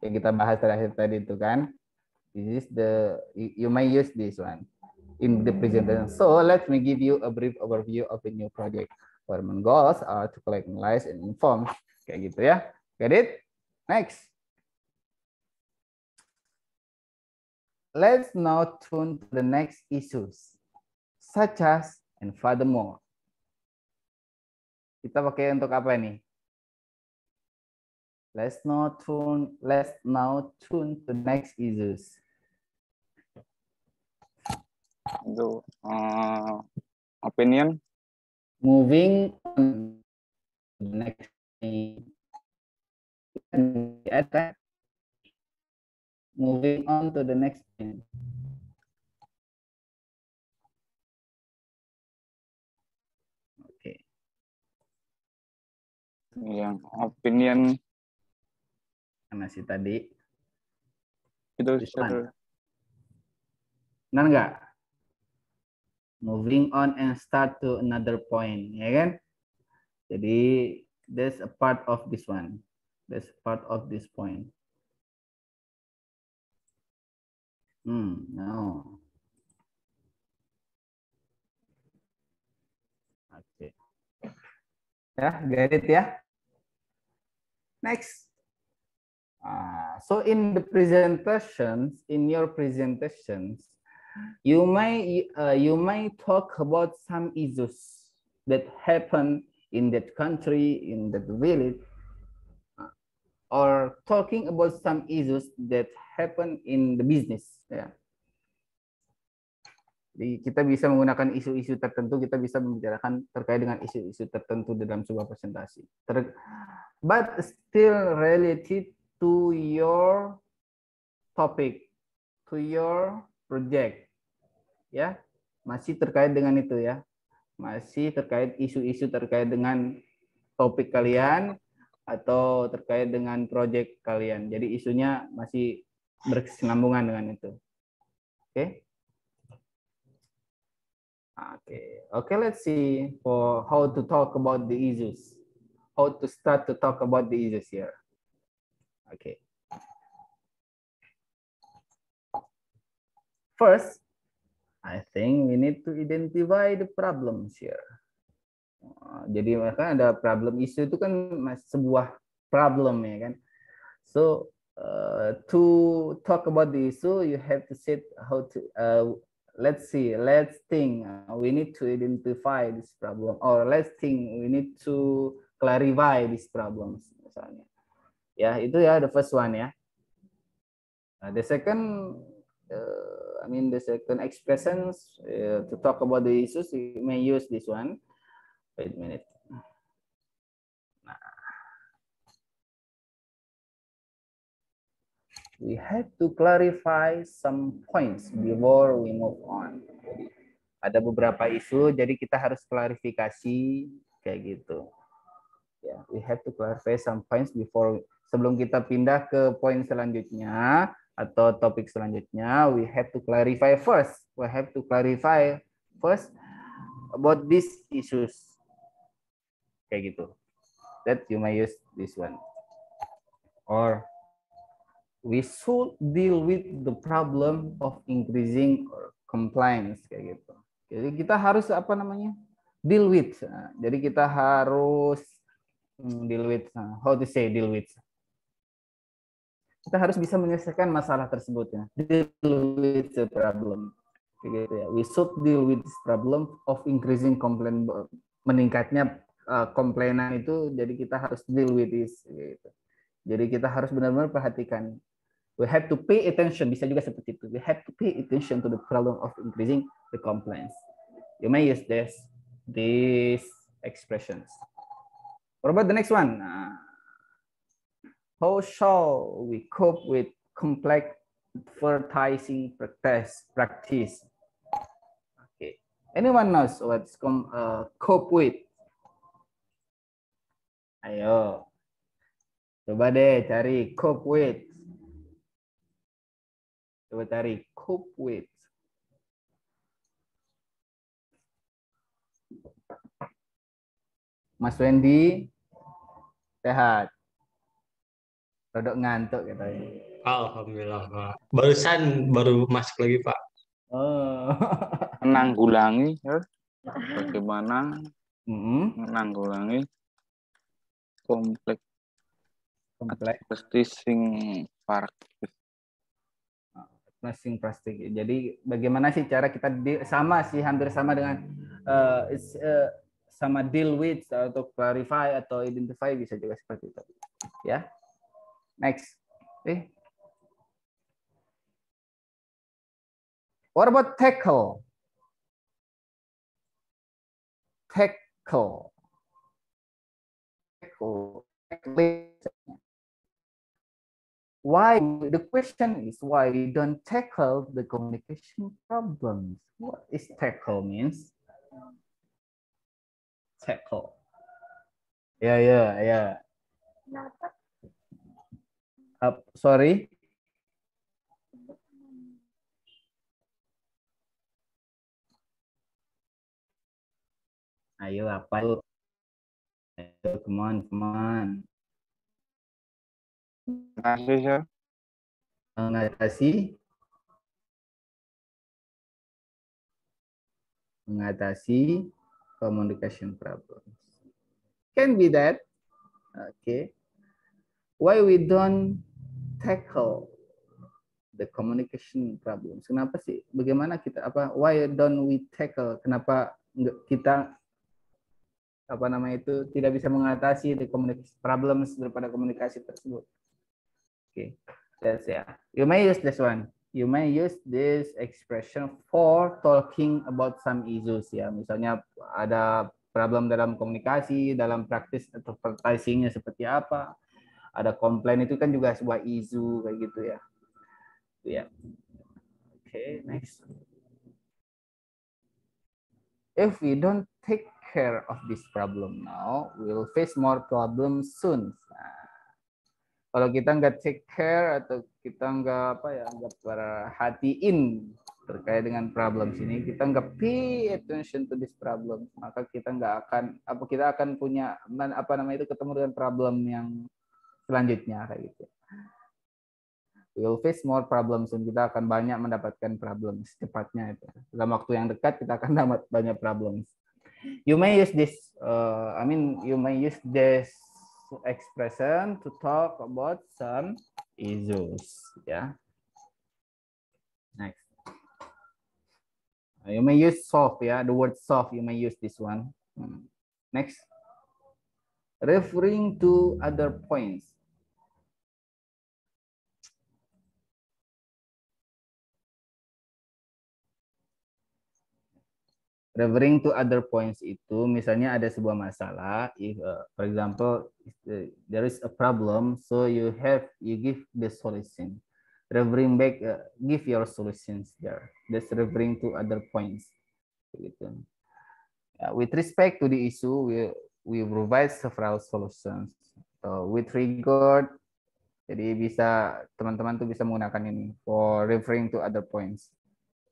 Yang kita bahas terakhir tadi itu kan. This is you may use this one in the presentation. So let me give you a brief overview of the new project. Our main goals are to collect, analyze, and inform. Kayak gitu ya. Get it? Next. Let's now turn to the next issues, such as and furthermore. Kita pakai untuk apa ini? Let's now turn to the next issues. Itu opinion. Moving on to the next thing. Moving on to the next thing. Okay. Yang opinion Mana sih tadi? itu Benar nggak? Moving on and start to another point, ya kan? Jadi there's a part of this one. There's a part of this point. No. Okay. Ya, get it ya. Next. So in the presentations, in your presentations, you may talk about some issues that happen in that country, in that village, or talking about some issues that happen in the business. Ya. Jadi kita bisa menggunakan isu-isu tertentu, kita bisa membicarakan terkait dengan isu-isu tertentu dalam sebuah presentasi. But still related to your topic, to your project. Ya, masih terkait dengan itu ya. Masih terkait isu-isu terkait dengan topik kalian atau terkait dengan project kalian. Jadi isunya masih berkesinambungan dengan itu. Oke. Okay, let's see for how to talk about the issues. how to start to talk about the issues here. Okay. First, I think we need to identify the problems here. Jadi kan ada problem isu itu kan sebuah problem ya kan. So to talk about the issue, you have to set how to let's think. We need to identify this problem, or let's think we need to clarify these problems misalnya. Ya itu ya the first one ya. The second, the second expressions to talk about the issues, you may use this one. Wait a minute. We have to clarify some points before we move on. Jadi, ada beberapa isu, jadi kita harus klarifikasi kayak gitu. Ya, we have to clarify some points before, sebelum kita pindah ke poin selanjutnya atau topik selanjutnya, we have to clarify first. We have to clarify first about these issues. Kayak gitu. That you may use this one. Or we should deal with the problem of increasing compliance kayak gitu. Jadi kita harus deal with. Jadi kita harus deal with. How to say deal with? Kita harus bisa menyelesaikan masalah tersebut ya. Deal with the problem. Kayak gitu ya. We should deal with this problem of increasing complaint, meningkatnya komplainan itu. Jadi kita harus deal with this. Gitu. Jadi kita harus benar-benar perhatikan. We have to pay attention. Bisa juga seperti itu. We have to pay attention to the problem of increasing the complaints. You may use these expressions. What about the next one? How shall we cope with complex advertising practice? Okay. Anyone knows what's cope with? Ayo. Coba deh cari cope with. Coba cari cope with. Mas Wendy, sehat? Rodok ngantuk katanya. Alhamdulillah Pak. Barusan baru masuk lagi Pak. Oh. Menanggulangi, bagaimana menanggulangi kompleks advertising practice. Plastik. Jadi bagaimana sih cara kita hampir sama dengan sama deal with atau clarify atau identify, bisa juga seperti itu. Ya. Next. What about tackle? Why? The question is why we don't tackle the communication problems. What is tackle means? Tackle. Yeah. Sorry. Ayo apa lu? Come on. Mengatasi communication problems. Can be that. Okay. Why we don't tackle the communication problems? Kenapa sih? Bagaimana kita why don't we tackle? Kenapa kita tidak bisa mengatasi the communication problems daripada komunikasi tersebut? Okay. That's You may use this one. You may use this expression for talking about some issues ya. Misalnya ada problem dalam komunikasi, dalam praktis advertising-nya seperti apa. Ada komplain, itu kan juga sebuah isu kayak gitu ya. Ya. Okay, next. If we don't take care of this problem now, we will face more problems soon. Kalau kita nggak take care atau kita nggak perhatiin terkait dengan problem ini, kita nggak pay attention to this problem, maka kita nggak akan kita akan punya ketemu dengan problem yang selanjutnya kayak gitu. We will face more problems, dan kita akan banyak mendapatkan problem secepatnya itu. Dalam waktu yang dekat kita akan dapat banyak problems. You may use this you may use this expression to talk about some issues, ya. Next. You may use solve, ya, the word solve, you may use this one. Next. Referring to other points. Referring to other points itu misalnya ada sebuah masalah, if for example there is a problem, so you give the solution. Referring back, give your solutions there. That's referring to other points. Gitu. With respect to the issue, we provide several solutions. With regard, jadi teman-teman tuh bisa menggunakan ini for referring to other points.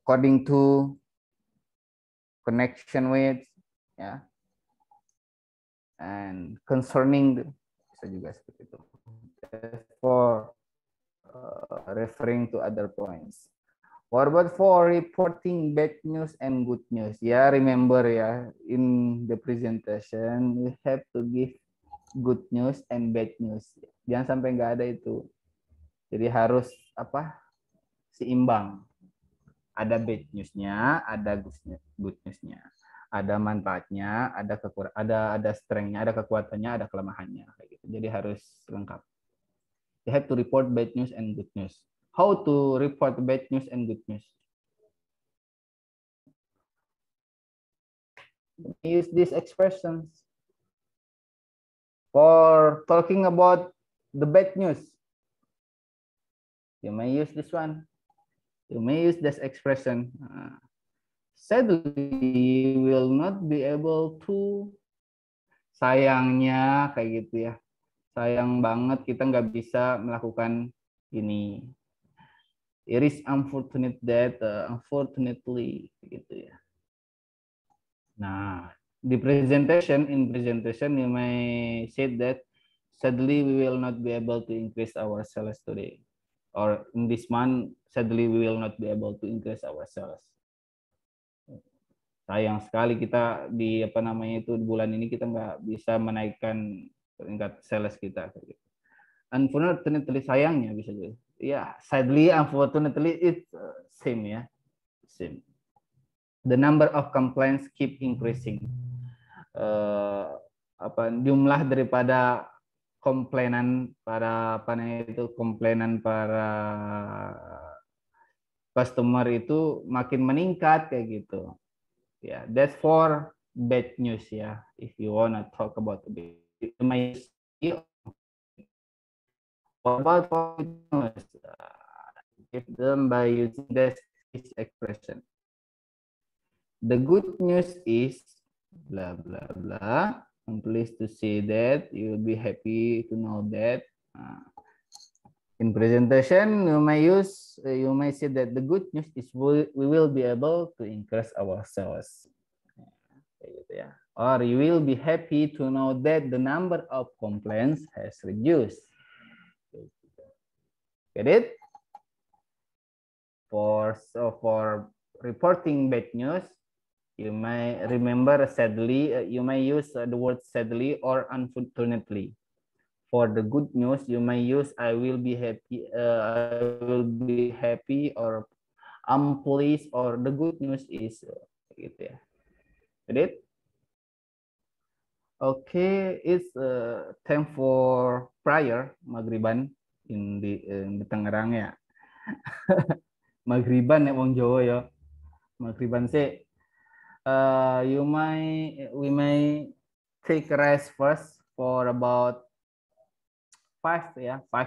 According to, connection with, ya, and concerning, bisa juga seperti itu. For referring to other points. What about for reporting bad news and good news? Ya, remember ya, in the presentation we have to give good news and bad news. Jangan sampai nggak ada itu. Jadi harus seimbang. Ada bad newsnya, ada good newsnya, ada manfaatnya, ada strength-nya, ada kekuatannya, ada kelemahannya, kayak gitu. Jadi harus lengkap. You have to report bad news and good news. How to report bad news and good news? Use these expressions for talking about the bad news. You may use this one. You may use this expression. Sadly, will not be able to. Sayangnya, kayak gitu ya. Sayang banget kita nggak bisa melakukan ini. It is unfortunate that, unfortunately, gitu ya. Nah, in presentation, you may say that sadly we will not be able to increase our sales today. Or in this month, sadly we will not be able to increase our sales. Sayang sekali kita di bulan ini kita nggak bisa menaikkan tingkat sales kita. Unfortunately, sayangnya bisa jadi. Ya, sadly, unfortunately, it's same ya, same. The number of complaints keep increasing. Jumlah daripada komplainan para customer itu makin meningkat kayak gitu. Ya, that's for bad news ya. If you wanna talk about the bad news, what about good news? Give them by using this expression. The good news is blah blah blah. I'm pleased to say that. You'll be happy to know that. In presentation, you may say that the good news is we will be able to increase our sales. Or you will be happy to know that the number of complaints has reduced. Get it? For reporting bad news, you may remember sadly, you may use the word sadly or unfortunately. For the good news, you may use I will be happy, or I'm pleased, or the good news is gitu ya. Get it? Okay, it's time for prayer maghriban in di Tangerang ya. Maghriban ya wong Jawa ya. Maghriban sih. We may take a rest first for about 5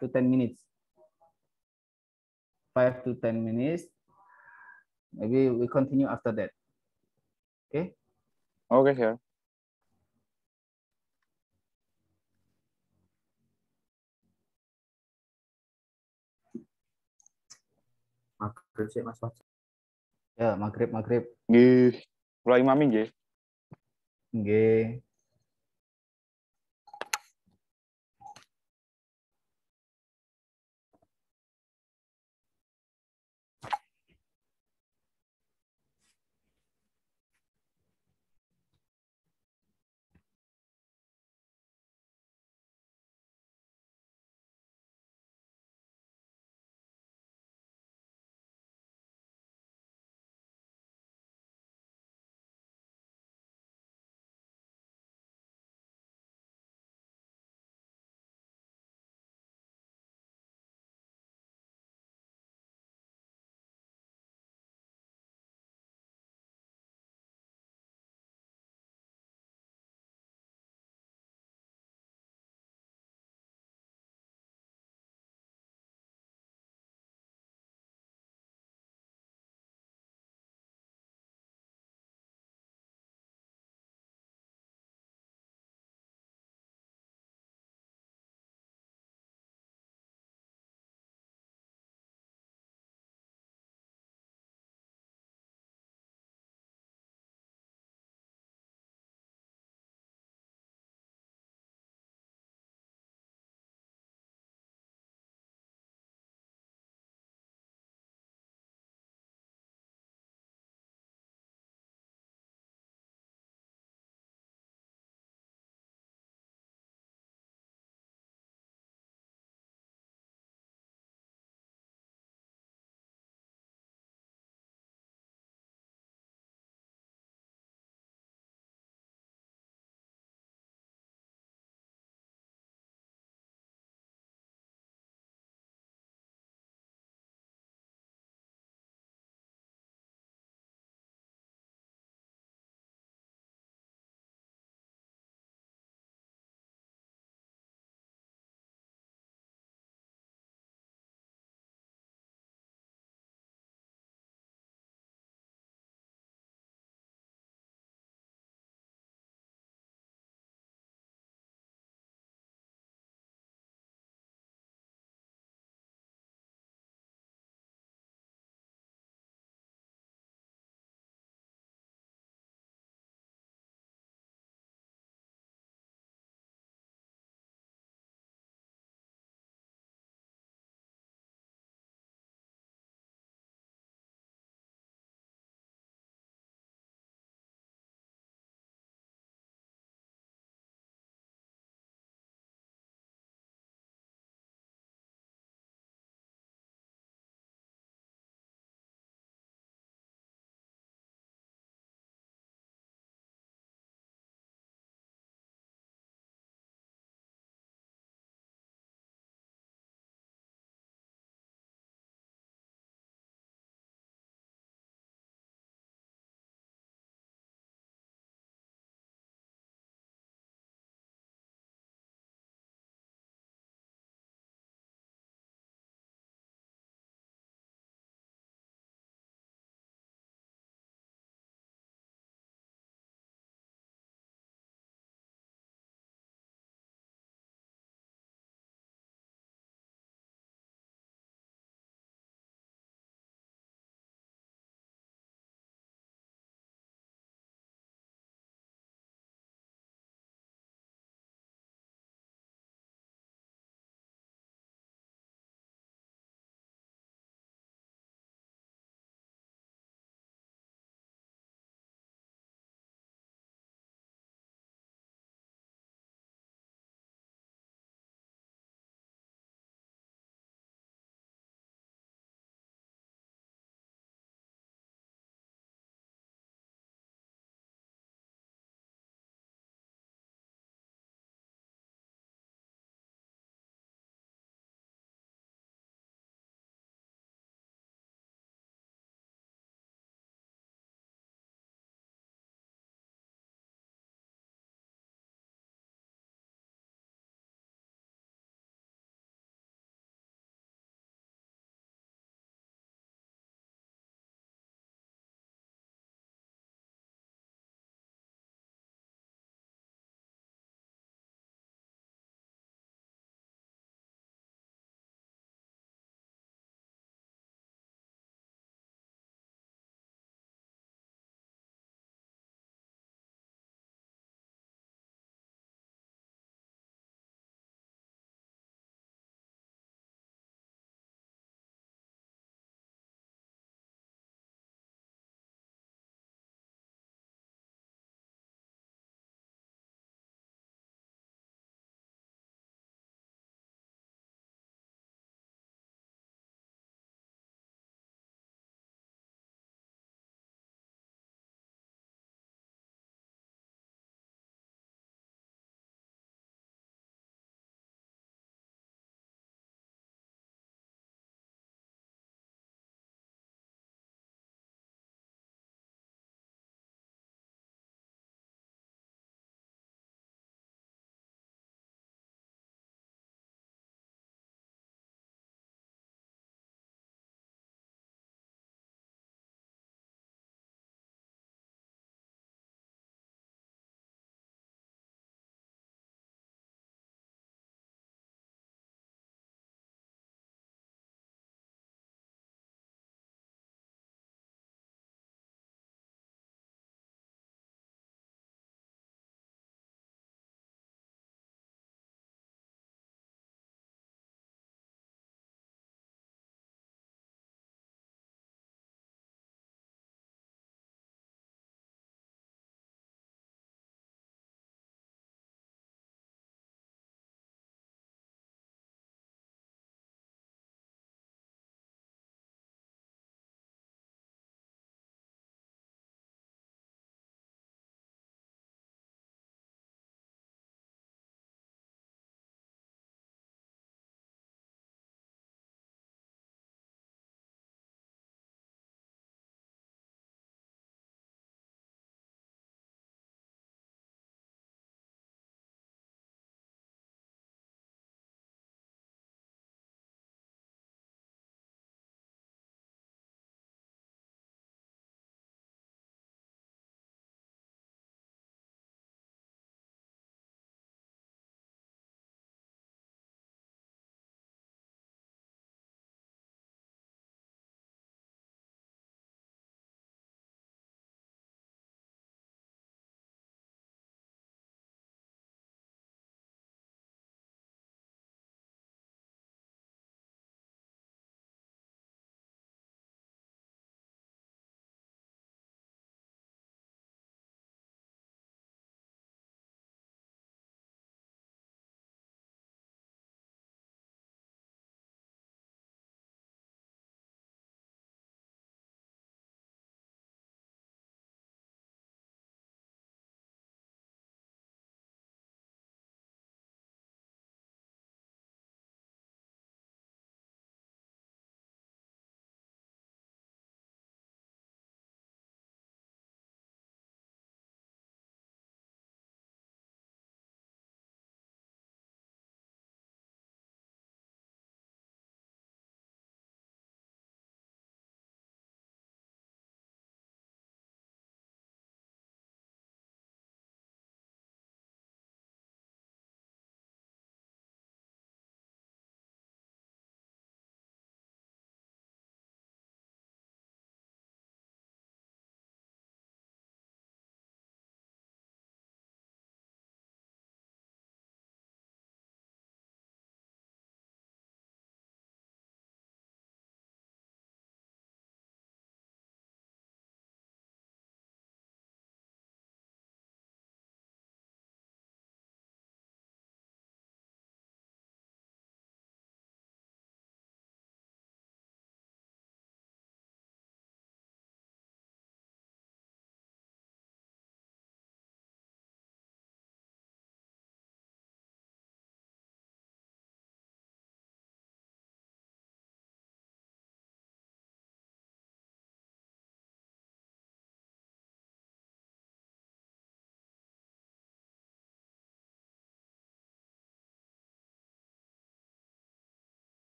to 10 minutes. 5 to 10 minutes. Maybe we continue after that. Okay? Okay, sure. Maaf, Mas. Ya, maghrib. Nggih. Kula imami nggih. Nggih.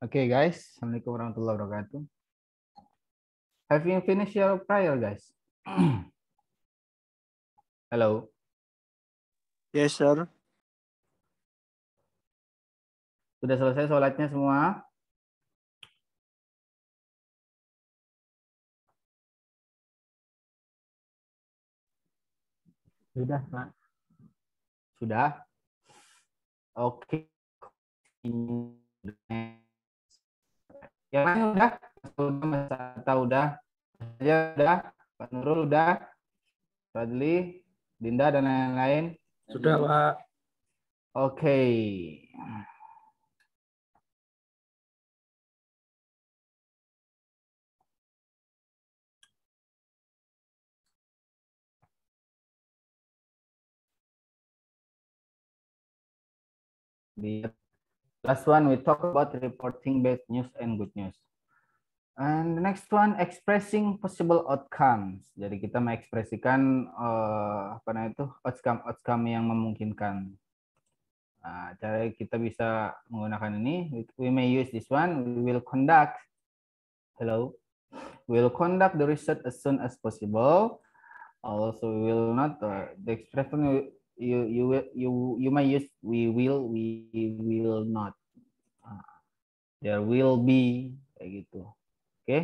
Okay, guys. Assalamualaikum warahmatullahi wabarakatuh. Have you finished your prayer, guys? Hello. Yes, sir. Sudah selesai sholatnya semua? Sudah, Pak. Sudah? Oke. Yang lain udah? Mas Atta udah? Saya udah? Pak Nurul udah? Fadli, Dinda, dan lain-lain? Sudah, Pak. Oke. The last one we talk about reporting bad news and good news. And the next one expressing possible outcomes. Jadi kita mengekspresikan apa namanya itu outcome yang memungkinkan. Nah, cara kita bisa menggunakan ini, we may use this one. We will conduct. Hello. We will conduct the research as soon as possible. Also, we will not the expression you may use we will not. There will be kayak gitu. Oke. Okay?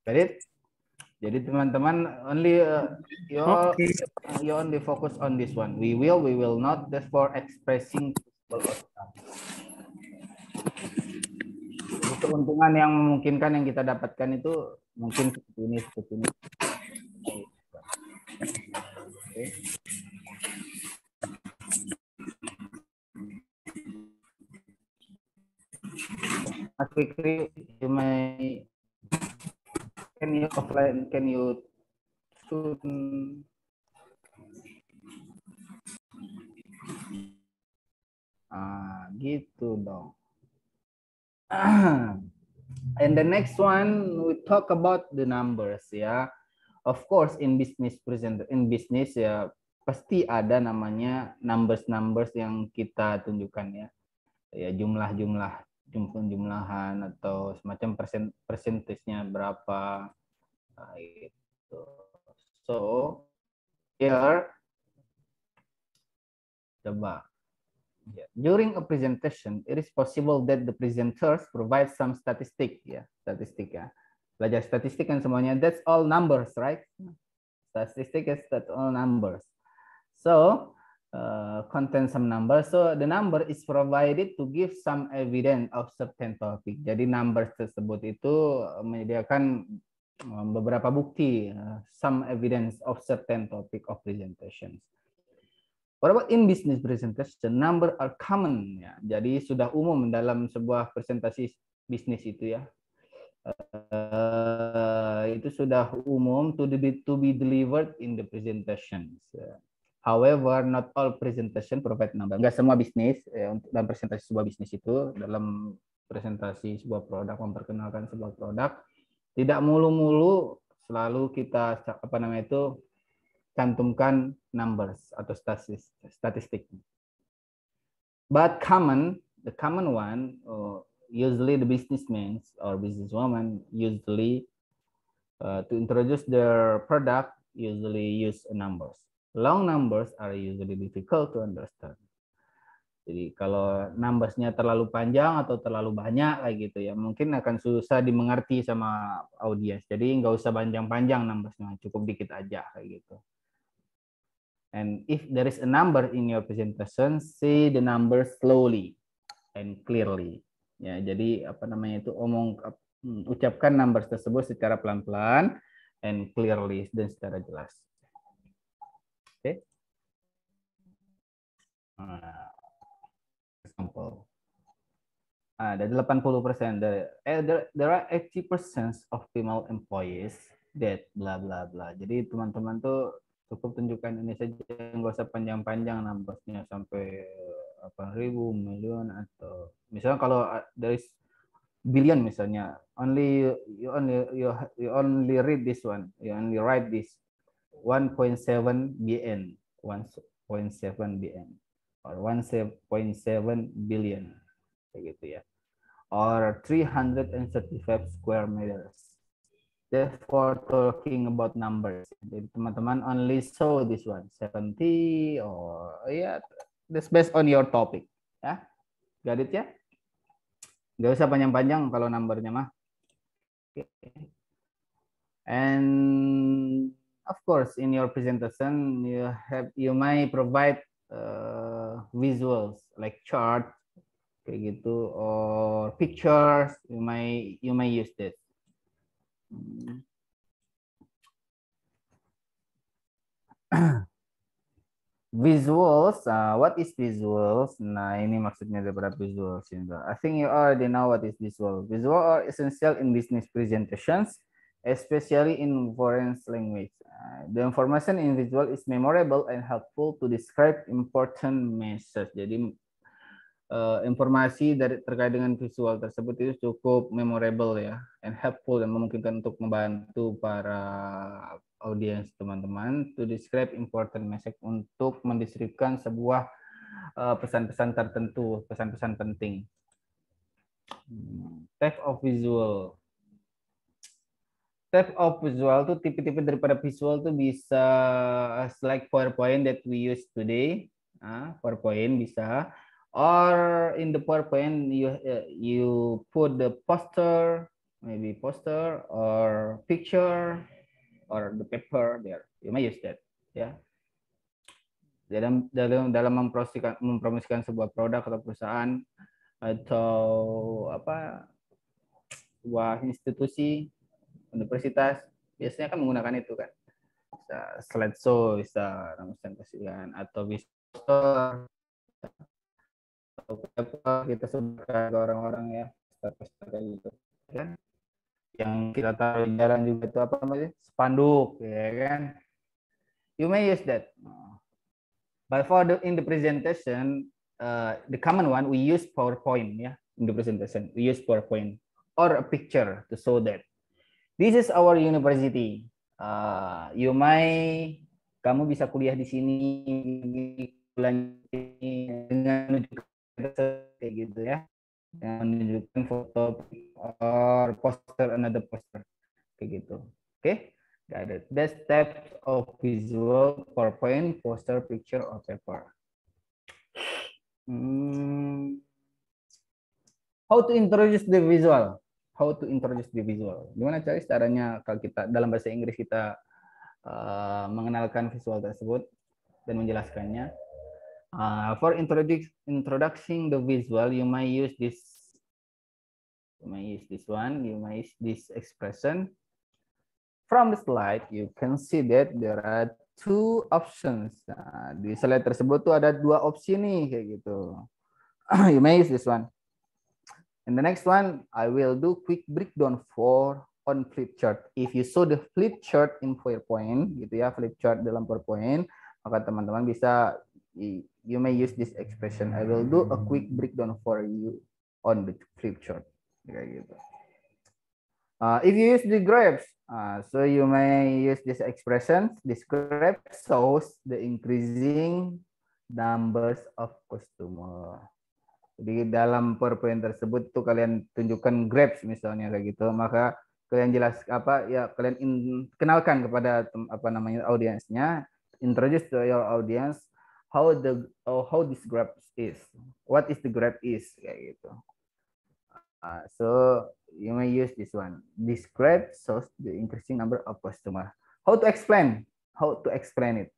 Got it? Jadi teman-teman only you only focus on this one. We will not. That's for expressing jadi keuntungan yang memungkinkan yang kita dapatkan itu mungkin seperti ini, seperti ini. Okay. Mas Fikri, you may can you soon gitu dong. And the next one we talk about the numbers ya. Of course in business ya pasti ada namanya numbers yang kita tunjukkan ya. Ya jumlahan atau semacam persentasenya berapa gitu. So here coba during a presentation it is possible that the presenters provide some statistic ya. Belajar statistik kan semuanya that's all numbers, right? Statistic is that all numbers. So contain some numbers. So the number is provided to give some evidence of certain topic. Jadi numbers tersebut itu menyediakan beberapa bukti, some evidence of certain topic of presentations. What about in business presentation? Number are common. Ya. Jadi sudah umum dalam sebuah presentasi bisnis itu ya. Itu sudah umum to be delivered in the presentations. However, not all presentation provide number. Enggak semua bisnis dalam presentasi sebuah bisnis itu, dalam presentasi sebuah produk, memperkenalkan sebuah produk, tidak mulu-mulu selalu kita cantumkan numbers atau statistik. But the common one, usually the businessmen or businesswomen usually to introduce their product usually use numbers. Long numbers are usually difficult to understand. Jadi kalau numbersnya terlalu panjang atau terlalu banyak kayak gitu ya, mungkin akan susah dimengerti sama audiens. Jadi nggak usah panjang-panjang numbersnya, cukup dikit aja kayak gitu. And if there is a number in your presentation, say the number slowly and clearly. Ya, jadi ucapkan numbers tersebut secara pelan-pelan and clearly dan secara jelas. Oke. Example. Ada 80%. There are 80% of female employees that bla bla bla. Jadi teman-teman tuh cukup tunjukkan ini saja, nggak usah panjang-panjang numbers-nya sampai 8.000 million atau misalnya kalau dari billion misalnya, you only read this one, you only write this 1.7 BN, 1.7 BN. or 1.7 billion, kayak gitu ya, or 335 square meters. Therefore, talking about numbers, jadi teman-teman only saw this one 70, or yeah, that's based on your topic ya, got it ya, nggak usah panjang-panjang kalau numbernya mah. Okay. And of course, in your presentation, you may provide visuals like chart, kayak gitu, or pictures. You may use this. Visuals. What is visuals? Nah, ini maksudnya daripada visuals. I think you already know what is visual. Visual are essential in business presentations, especially in foreign language. The information in visual is memorable and helpful to describe important message. Jadi informasi terkait dengan visual tersebut itu cukup memorable ya, and helpful, dan memungkinkan untuk membantu para audiens teman-teman to describe important message, untuk mendeskripsikan sebuah pesan-pesan tertentu, pesan-pesan penting. Type of visual. Type of visual tuh tipe-tipe daripada visual tuh bisa like PowerPoint that we use today. PowerPoint bisa. Or in the PowerPoint you put the poster, maybe poster or picture or the paper there. You may use that, ya. Dalam mempromosikan sebuah produk atau perusahaan atau apa, sebuah institusi, universitas, biasanya kan menggunakan itu kan. Bisa slideshow, bisa presentasikan, atau bisa poster, kita sebarkan ke orang-orang ya, kayak gitu kan. Yang kita taruh di jalan juga itu apa namanya, spanduk ya kan. You may use that. But for in the presentation, the common one we use PowerPoint ya. In the presentation we use PowerPoint or a picture to show that this is our university. Kamu bisa kuliah di sini dengan kayak gitu ya, yang menunjukkan foto or poster, another poster kayak gitu. Oke, got it. That's type of visual: PowerPoint, poster, picture, or paper. How to introduce the visual? How to introduce the visual? Gimana caranya kalau kita dalam bahasa Inggris kita mengenalkan visual tersebut dan menjelaskannya? For introducing the visual, you may use this. You may use this one. You may use this expression. From the slide, you can see that there are two options. Di slide tersebut tuh ada dua opsi nih kayak gitu. You may use this one. And the next one, I will do quick breakdown on flip chart. If you saw the flip chart in PowerPoint, gitu ya, flip chart dalam PowerPoint, maka teman-teman bisa. You may use this expression. I will do a quick breakdown for you on the flip chart. Kayak gitu. If you use the graphs, so you may use this expression. This graph shows the increasing numbers of customer. Jadi dalam PowerPoint tersebut tuh kalian tunjukkan graphs misalnya kayak gitu, maka kalian kenalkan kepada audiensnya, introduce to your audience how this graph is, what is the graph is kayak gitu. So you may use this one. This graph shows the increasing number of customer. How to explain it?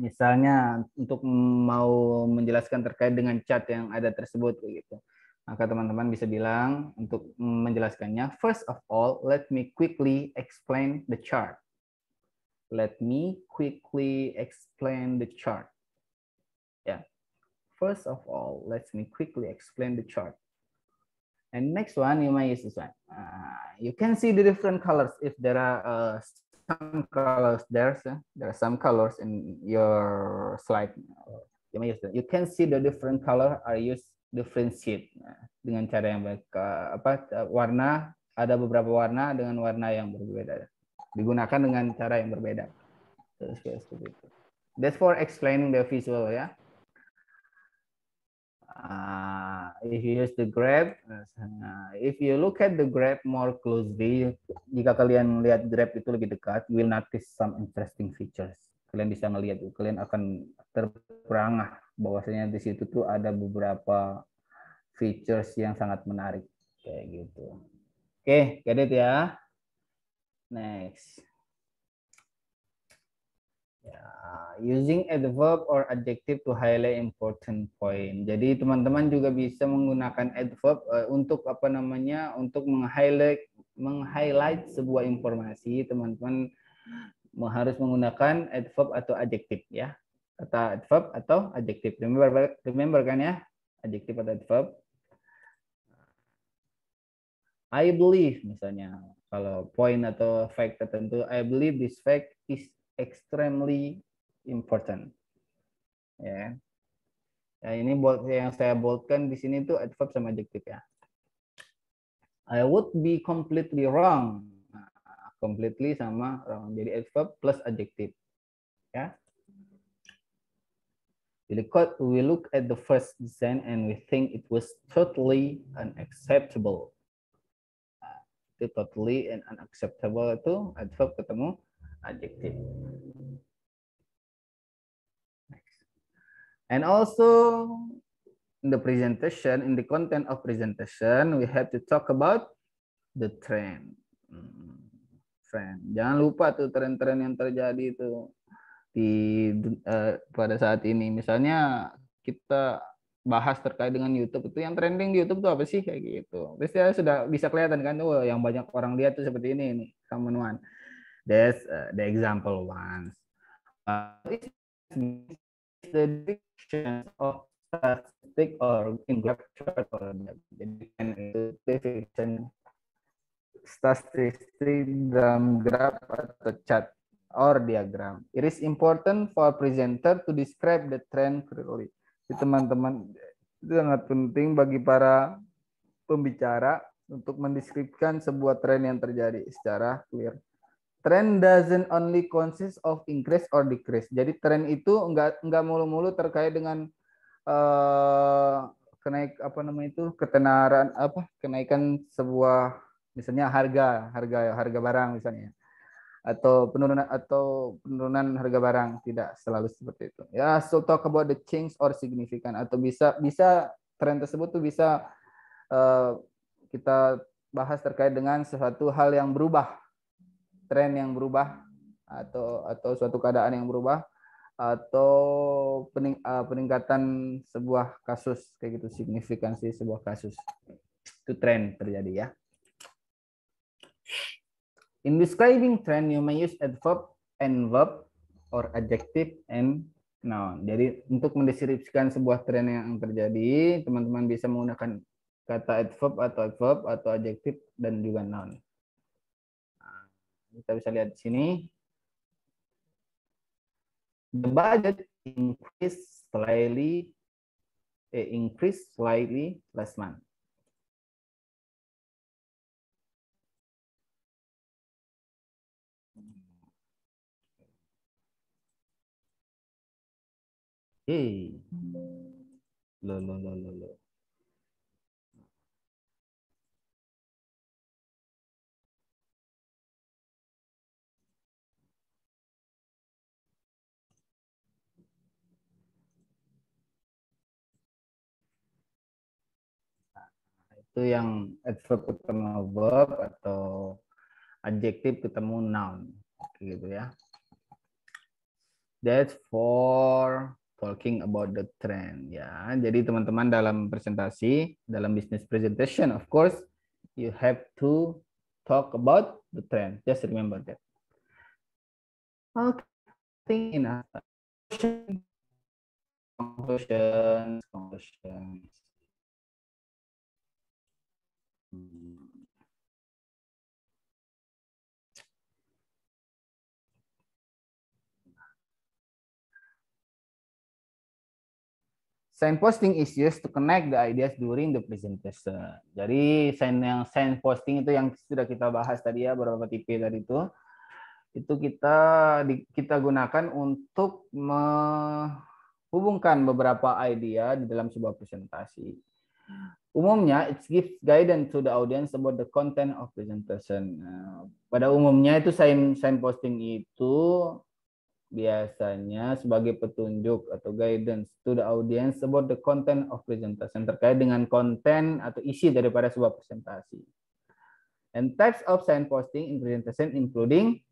Misalnya untuk mau menjelaskan terkait dengan chart yang ada tersebut kayak gitu. Maka teman-teman bisa bilang untuk menjelaskannya, first of all, let me quickly explain the chart. Let me quickly explain the chart. Yeah. First of all, let me quickly explain the chart. And next one, you may use this one. You can see the different colors. If there are some colors there are some colors in your slide. You may use that. You can see the different color are used differentiate dengan cara yang baik. Warna, ada beberapa warna dengan warna yang berbeda. Digunakan dengan cara yang berbeda. Seperti itu. That's for explaining the visual ya. If you use the graph, if you look at the graph more closely, jika kalian lihat graph itu lebih dekat, you will notice some interesting features. Kalian bisa melihat, kalian akan terperangah bahwasanya di situ tuh ada beberapa features yang sangat menarik kayak gitu. Oke, get it ya. Next. Using adverb or adjective to highlight important point. Jadi teman-teman juga bisa menggunakan adverb untuk apa namanya? Untuk meng-highlight sebuah informasi. Teman-teman harus menggunakan adverb atau adjective ya. Kata adverb atau adjective. Remember kan ya? Adjective atau adverb. I believe misalnya kalau point atau fact tertentu, I believe this fact is extremely important. Ya. Ya, ini yang saya boldkan di sini tuh adverb sama adjective ya. I would be completely wrong. Nah, completely sama wrong. Jadi adverb plus adjective. Ya. We look at the first design and we think it was totally unacceptable. Itu totally and unacceptable itu adverb ketemu adjective. Next. And also in the presentation, in the content of presentation, we have to talk about the trend. Jangan lupa tuh tren-tren yang terjadi itu pada saat ini. Misalnya kita bahas terkait dengan YouTube, itu yang trending di YouTube tuh apa sih kayak gitu. Terus ya sudah bisa kelihatan kan, oh yang banyak orang lihat tuh seperti ini common one. That's the example ones. The description of statistic or in graph chart or jadi definition statistik dalam graph atau chart or diagram. It is important for presenter to describe the trend clearly. Teman-teman, itu sangat penting bagi para pembicara untuk mendeskripsikan sebuah tren yang terjadi secara clear. Trend doesn't only consist of increase or decrease. Jadi tren itu enggak mulu-mulu terkait dengan kenaikan sebuah misalnya harga barang misalnya. Atau penurunan harga barang, tidak selalu seperti itu ya. So talk about the change or significant, atau bisa tren tersebut tuh bisa kita bahas terkait dengan sesuatu hal yang berubah, tren yang berubah, atau suatu keadaan yang berubah, atau peningkatan sebuah kasus kayak gitu, signifikansi sebuah kasus, itu tren terjadi ya. In describing trend, you may use adverb and verb or adjective and noun. Jadi untuk mendeskripsikan sebuah tren yang terjadi, teman-teman bisa menggunakan kata adverb atau adjective dan juga noun. Nah, kita bisa lihat di sini. The budget increased slightly last month. Hey. Lo. Itu yang adverb ketemu verb atau adjektif ketemu noun, gitu ya. That's for talking about the trend ya. Jadi teman-teman dalam presentasi, dalam business presentation, of course, you have to talk about the trend. Just remember that. Okay, enough. Conclusions. Signposting is used to connect the ideas during the presentation. Jadi signposting itu yang sudah kita bahas tadi ya, beberapa tipe tadi itu. itu kita gunakan untuk menghubungkan beberapa idea di dalam sebuah presentasi. Umumnya, it gives guidance to the audience about the content of presentation. Pada umumnya itu signposting itu biasanya sebagai petunjuk atau guidance to the audience about the content of presentation, terkait dengan konten atau isi daripada sebuah presentasi. And types of signposting in presentation including,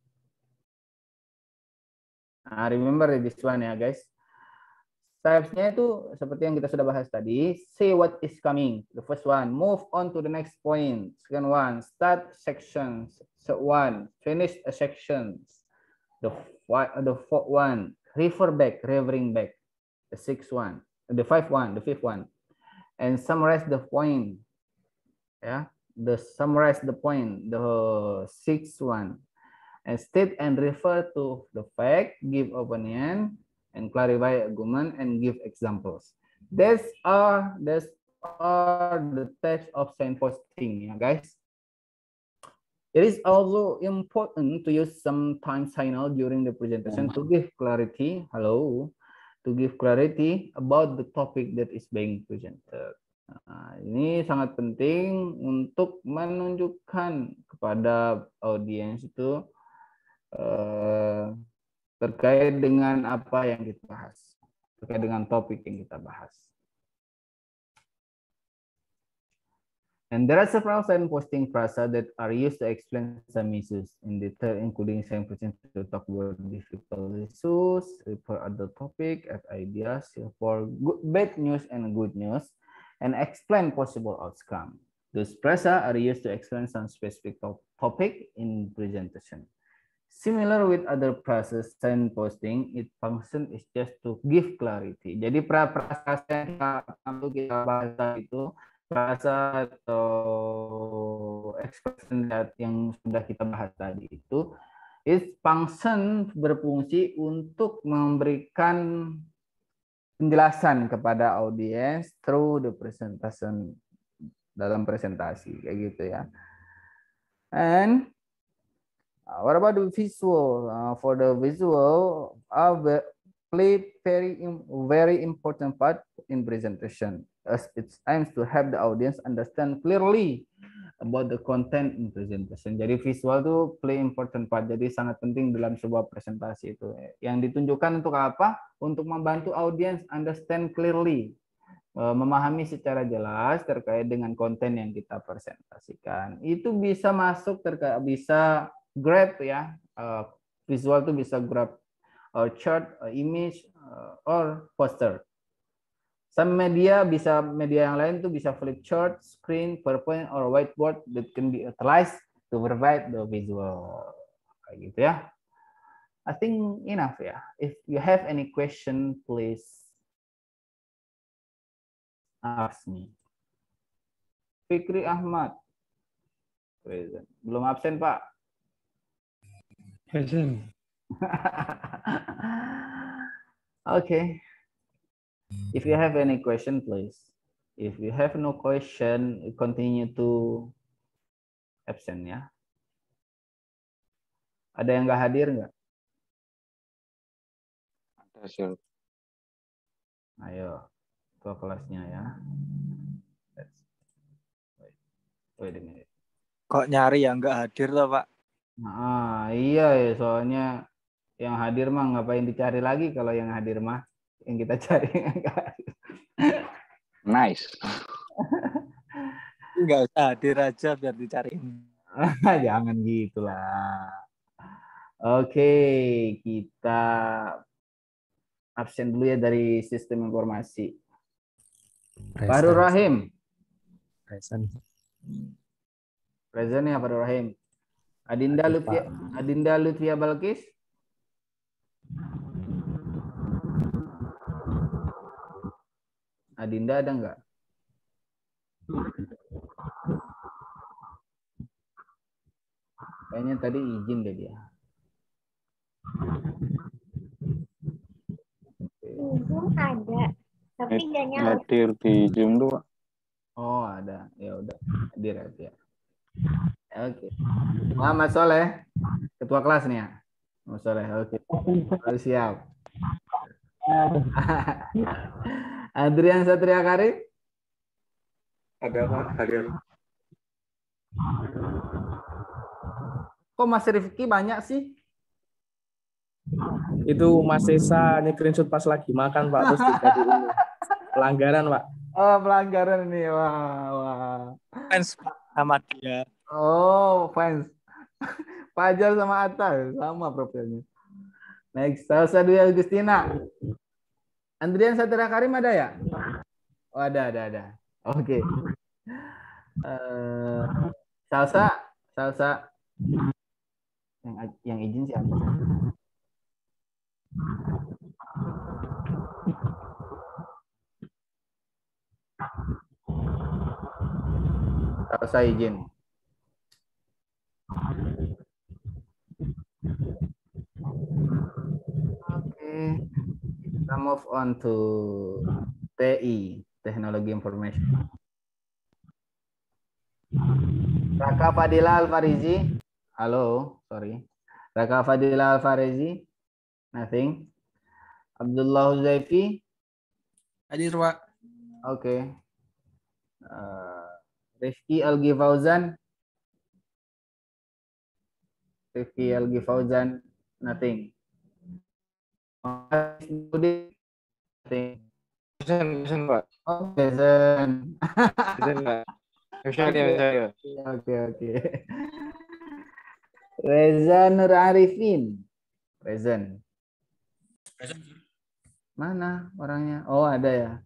remember this one ya guys. Types-nya itu seperti yang kita sudah bahas tadi. Say what is coming. The first one. Move on to the next point. Second one. Start sections. Third one. Finish a section. The fourth one. Refer back. Referring back. The sixth one. The fifth one. And summarize the point. Yeah. Summarize the point. The sixth one. And state and refer to the fact. Give opinion. And clarify argument and give examples. These are the types of signposting, yeah, guys. It is also important to use some time signal during the presentation to give clarity. To give clarity about the topic that is being presented. Ini sangat penting untuk menunjukkan kepada audiens itu terkait dengan apa yang kita bahas, terkait dengan topik yang kita bahas. And there are several signposting phrases that are used to explain some issues in detail, including signposting to talk about difficult issues, refer other topic, add ideas for bad news and good news, and explain possible outcome. Those phrases are used to explain some specific topic in presentation. Similar with other phrases, signposting, its function is just to give clarity. Jadi frasa yang kita bahas itu, frasa atau expression yang sudah kita bahas tadi itu, its function berfungsi untuk memberikan penjelasan kepada audiens through the presentation, dalam presentasi kayak gitu ya. And what about the visual? For the visual, play very important part in presentation, as it aims to help the audience understand clearly about the content in presentation. Jadi visual itu play important part. Jadi sangat penting dalam sebuah presentasi itu. Yang ditunjukkan untuk apa? Untuk membantu audience understand clearly, memahami secara jelas terkait dengan konten yang kita presentasikan. Itu bisa masuk bisa grab ya, visual itu bisa grab chart, image, or poster. Some media yang lain itu bisa flip chart, screen, PowerPoint, or whiteboard that can be utilized to provide the visual. Kayak gitu ya. I think enough ya. If you have any question, please ask me. Fikri Ahmad, present. Belum absen Pak? Present. Okay. If you have any question, please. If you have no question, continue to absent ya. Ada yang nggak hadir nggak? Ada, sure. Ayo, ketua kelasnya ya. Wait a minute. Kok nyari yang nggak hadir loh, Pak? Nah, iya ya, soalnya yang hadir mah ngapain dicari lagi kalau yang hadir mah yang kita cari enggak hadir. Nice. Nggak usah hadir aja biar dicariin. Jangan gitulah. Oke, kita absen dulu ya dari sistem informasi. Farul Rahim. Present. Present ya Farul Rahim. Adinda Lutfia Balkis. Adinda ada enggak? Kayaknya tadi izin deh dia. Zoom ada, tapi nggak nyala. Hadir di Zoom dulu. Oh ada, ya udah hadir aja. Oke. Muhammad Soleh, ketua kelas nih ya. Oh, sore. Oke. Oh, siap. Adrian Satria Karim. Ada Pak, hadir. Kok Mas Rifki banyak sih? Itu Mas Sesa screenshot pas lagi makan Pak, terus jadi ini pelanggaran Pak. Oh, pelanggaran ini. Wah, wah. Fans sama dia. Oh, fans. Fajar sama Atta sama profilnya. Next, Salsa Dwi Agustina. Andrian Satria Karim ada ya? Oh, ada. Oke. Salsa yang izin siapa? Salsa izin. Oke. Kita move on to TI, Teknologi Information. Raka Fadila Alfarizi. Halo, sorry. Raka Fadila Alfarizi. Nothing. Abdullah Huzaifi. Hadir Pak. Oke. Rifki Algi Fauzan. Rifki Algi Fauzan. Nothing. Nothing. Present, Pak. Oh, present. Present, Pak. Saya. Oke. Reza Nur Arifin. Present. Mana orangnya? Oh, ada ya.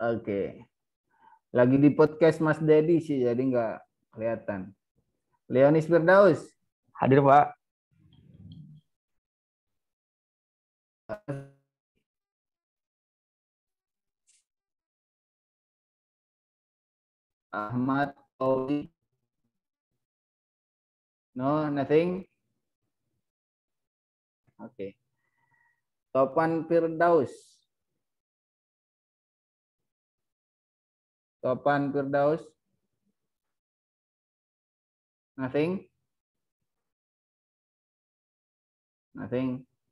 Oke. Lagi di podcast Mas Dedi sih, jadi nggak kelihatan. Leonis Firdaus. Hadir Pak. Ahmad Owi. No, nothing. Oke. Topan Firdaus. Topan Firdaus. Nothing.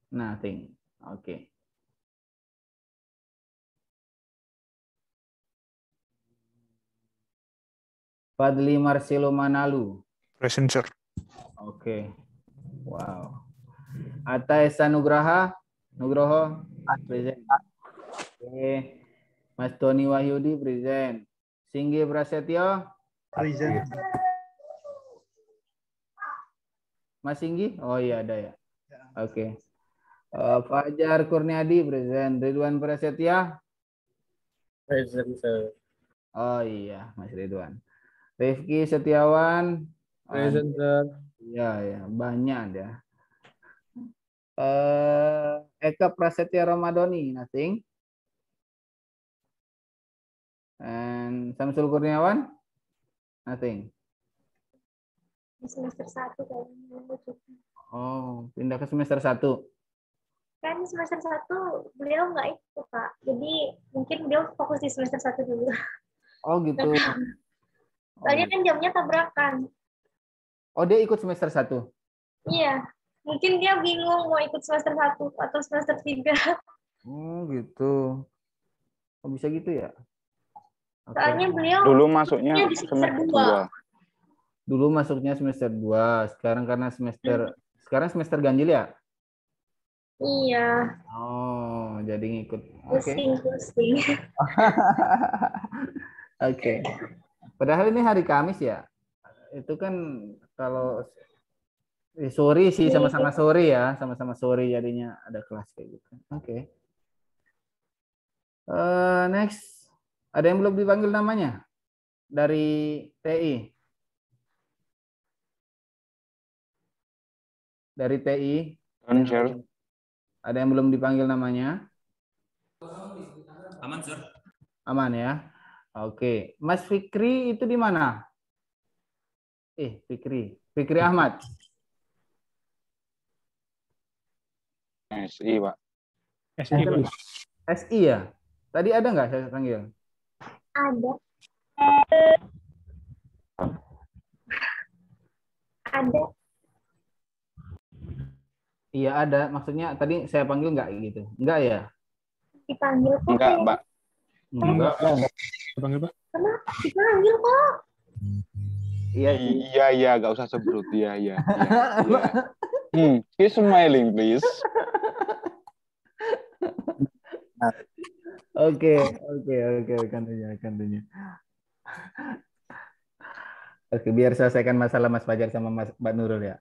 Nothing. Oke. Fadli Marcelo Manalu. Present, sir. Oke. Wow. Atta Esa Nugroho. Present. Oke. Mas Tony Wahyudi present. Singgi Prasetyo. Present. Mas Singgi? Oh iya ada ya. Oke. Fajar Kurniadi present. Ridwan Prasetya. Present, sir. Oh iya, Mas Ridwan. Rifki Setiawan. Present, sir. Iya, banyak ya. Eka Prasetya Ramadhani, nothing. And Samsul Kurniawan, nothing. Semester 1 kayaknya. Oh, pindah ke semester 1. Kan semester 1 beliau nggak ikut, Pak. Jadi mungkin beliau fokus di semester 1 dulu. Oh gitu. Soalnya kan jamnya tabrakan. Oh, dia ikut semester 1. Iya. Mungkin dia bingung mau ikut semester 1 atau semester 3. Oh gitu. Oh, bisa gitu ya? Oke. Soalnya beliau Dulu masuknya di semester semester 2. Dulu masuknya semester 2, sekarang karena sekarang semester ganjil ya? Iya. Oh, jadi ngikut. Oke. Pusing. Oke. Padahal ini hari Kamis ya. Itu kan kalau sore sih sama-sama sore ya, sama-sama sore jadinya ada kelas kayak gitu. Oke. Next. Ada yang belum dipanggil namanya? Dari TI. Dari TI. Ada yang belum dipanggil namanya? Aman, sir. Aman ya. Oke. Mas Fikri itu di mana? Fikri Ahmad. SI, Pak. SI ya? Tadi ada nggak saya panggil? Ada. Iya ada, maksudnya tadi saya panggil nggak gitu? Enggak ya? Dipanggil kok. Enggak, kayaknya. Mbak. Enggak. Panggil Pak. Kenapa? Dipanggil kok. Iya sih. Iya, nggak usah sebut. Iya. Keep smiling, please. Oke, continue. Oke, biar selesaikan masalah Mas Fajar sama Mbak Nurul ya.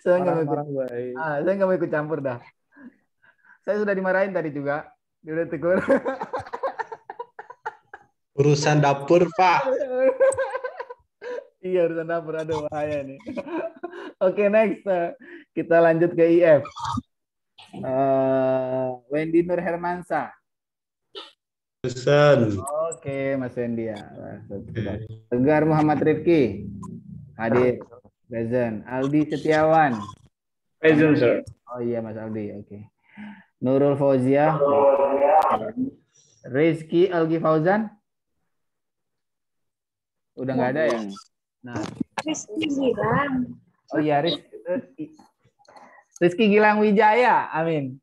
Saya nggak mau ikut, Marah-marah baik. saya nggak mau ikut campur dah. Saya sudah dimarahin tadi juga, dia udah tegur. Urusan dapur, Pak. Iya, urusan dapur, aduh bahaya nih. Oke, next. Kita lanjut ke IF. Wendy Nur Hermansa. Urusan. Oke, Mas Wendy ya. Tegar Muhammad Rifki. Hadir. Present. Aldi Setiawan. Present, sir. Oh iya, Mas Aldi. Oke. Nurul Fauzia. Rizky Algi Fauzan. Udah nggak ada ya? Nah. Rizky bilang. Oh iya, Rizky Gilang Wijaya. Amin.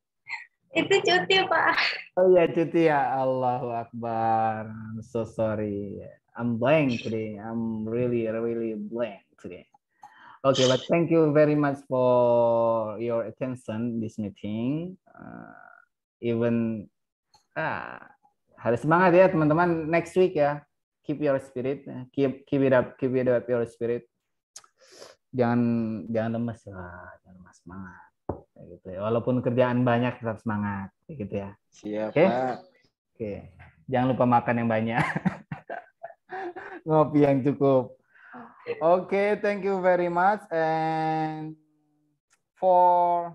Itu cuti, Pak. Oh iya, cuti ya. Allahu Akbar. I'm so sorry. I'm blank today. I'm really blank today. Okay, but thank you very much for your attention this meeting. Even harus semangat ya teman-teman. Next week ya. Keep your spirit. Keep it up your spirit. Jangan lemes lah. Jangan lemas, semangat. Kayak gitu ya. Walaupun kerjaan banyak tetap semangat. Kayak gitu ya. Siap, Oke. Pak. Oke. Jangan lupa makan yang banyak. Ngopi yang cukup. Okay, thank you very much. And for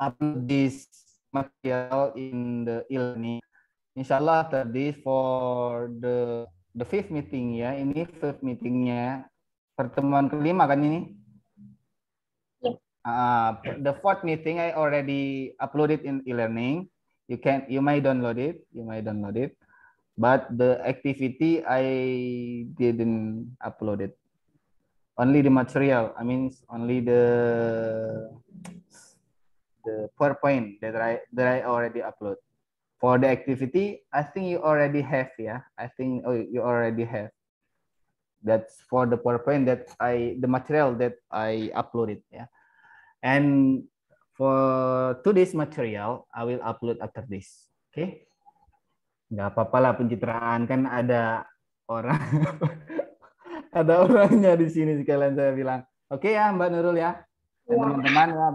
upload this material in the e-learning, inshallah after this for the fifth meeting ya, ini fifth meetingnya, pertemuan kelima kan ini? The fourth meeting I already uploaded in e-learning. You may download it. But the activity I didn't upload it. Only the material. I mean, only the PowerPoint that I already upload. For the activity, I think you already have, yeah. I think you already have. That's for the PowerPoint the material that I uploaded, yeah. And for today's material, I will upload after this. Okay. Nggak apa-apa lah pencitraan, kan ada orang ada orangnya di sini sekalian saya bilang. Oke ya Mbak Nurul ya. Dan teman-teman ya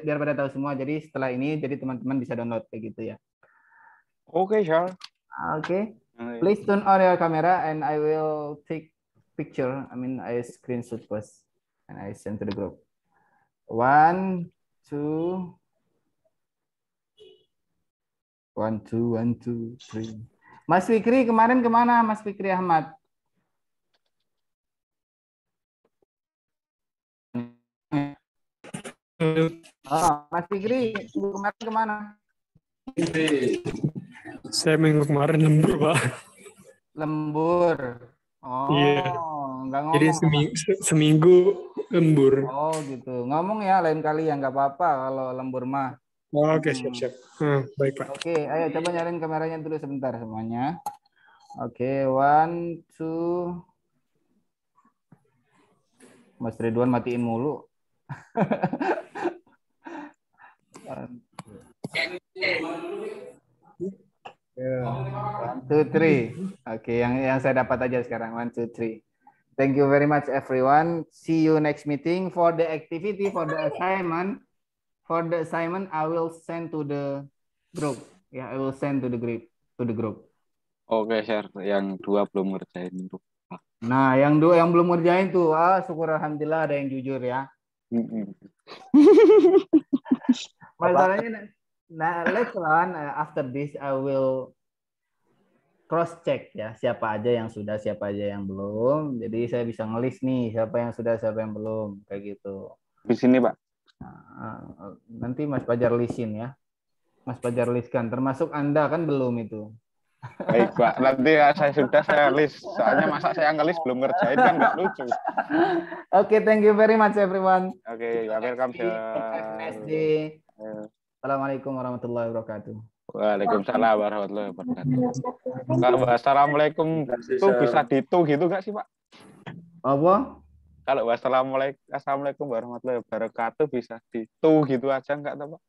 biar pada tahu semua. Jadi setelah ini jadi teman-teman bisa download kayak gitu ya. Oke, sure. Oke. Please turn on your camera and I will take picture. I mean I screenshot first and I send to the group. 1, 2 1, 2, 3. Mas Fikri kemarin kemana, Mas Fikri Ahmad? Mas Fikri kemarin kemana? Saya minggu kemarin lembur, Pak. Lembur. Oh, iya. Nggak ngomong. Jadi seminggu lembur. Oh gitu. Ngomong ya lain kali ya, nggak apa-apa kalau lembur mah. Oke, siap. Baik, Pak. Oke, ayo coba nyalain kameranya dulu sebentar semuanya. Oke, 1, 2. Mas Ridwan matiin mulu. 1, 2, 3. Oke, yang saya dapat aja sekarang. 1, 2, 3. Thank you very much everyone. See you next meeting for the activity, for the assignment. For the assignment, I will send to the group. Ya, I will send to the group. Oke, share. Yang 2 belum ngerjain. Nah, yang 2 yang belum ngerjain tuh, syukur alhamdulillah ada yang jujur ya. Masalahnya, later on after this I will cross check ya, siapa aja yang sudah, siapa aja yang belum. Jadi saya bisa ngelis nih siapa yang sudah, siapa yang belum, kayak gitu. Di sini, Pak. Nanti Mas Fajar lisin ya. Mas Fajar liskan, termasuk Anda kan belum itu. Baik, Pak. Nanti saya list. Soalnya masa saya ngelis belum ngerjain kan nggak lucu. Oke, thank you very much everyone. Oke, welcome, Have a nice day. Assalamualaikum warahmatullahi wabarakatuh. Waalaikumsalam warahmatullahi wabarakatuh. Kalau assalamualaikum itu bisa ditu gitu nggak sih, Pak? Apa? Kalau assalamualaikum warahmatullahi wabarakatuh bisa ditu gitu aja nggak, Pak?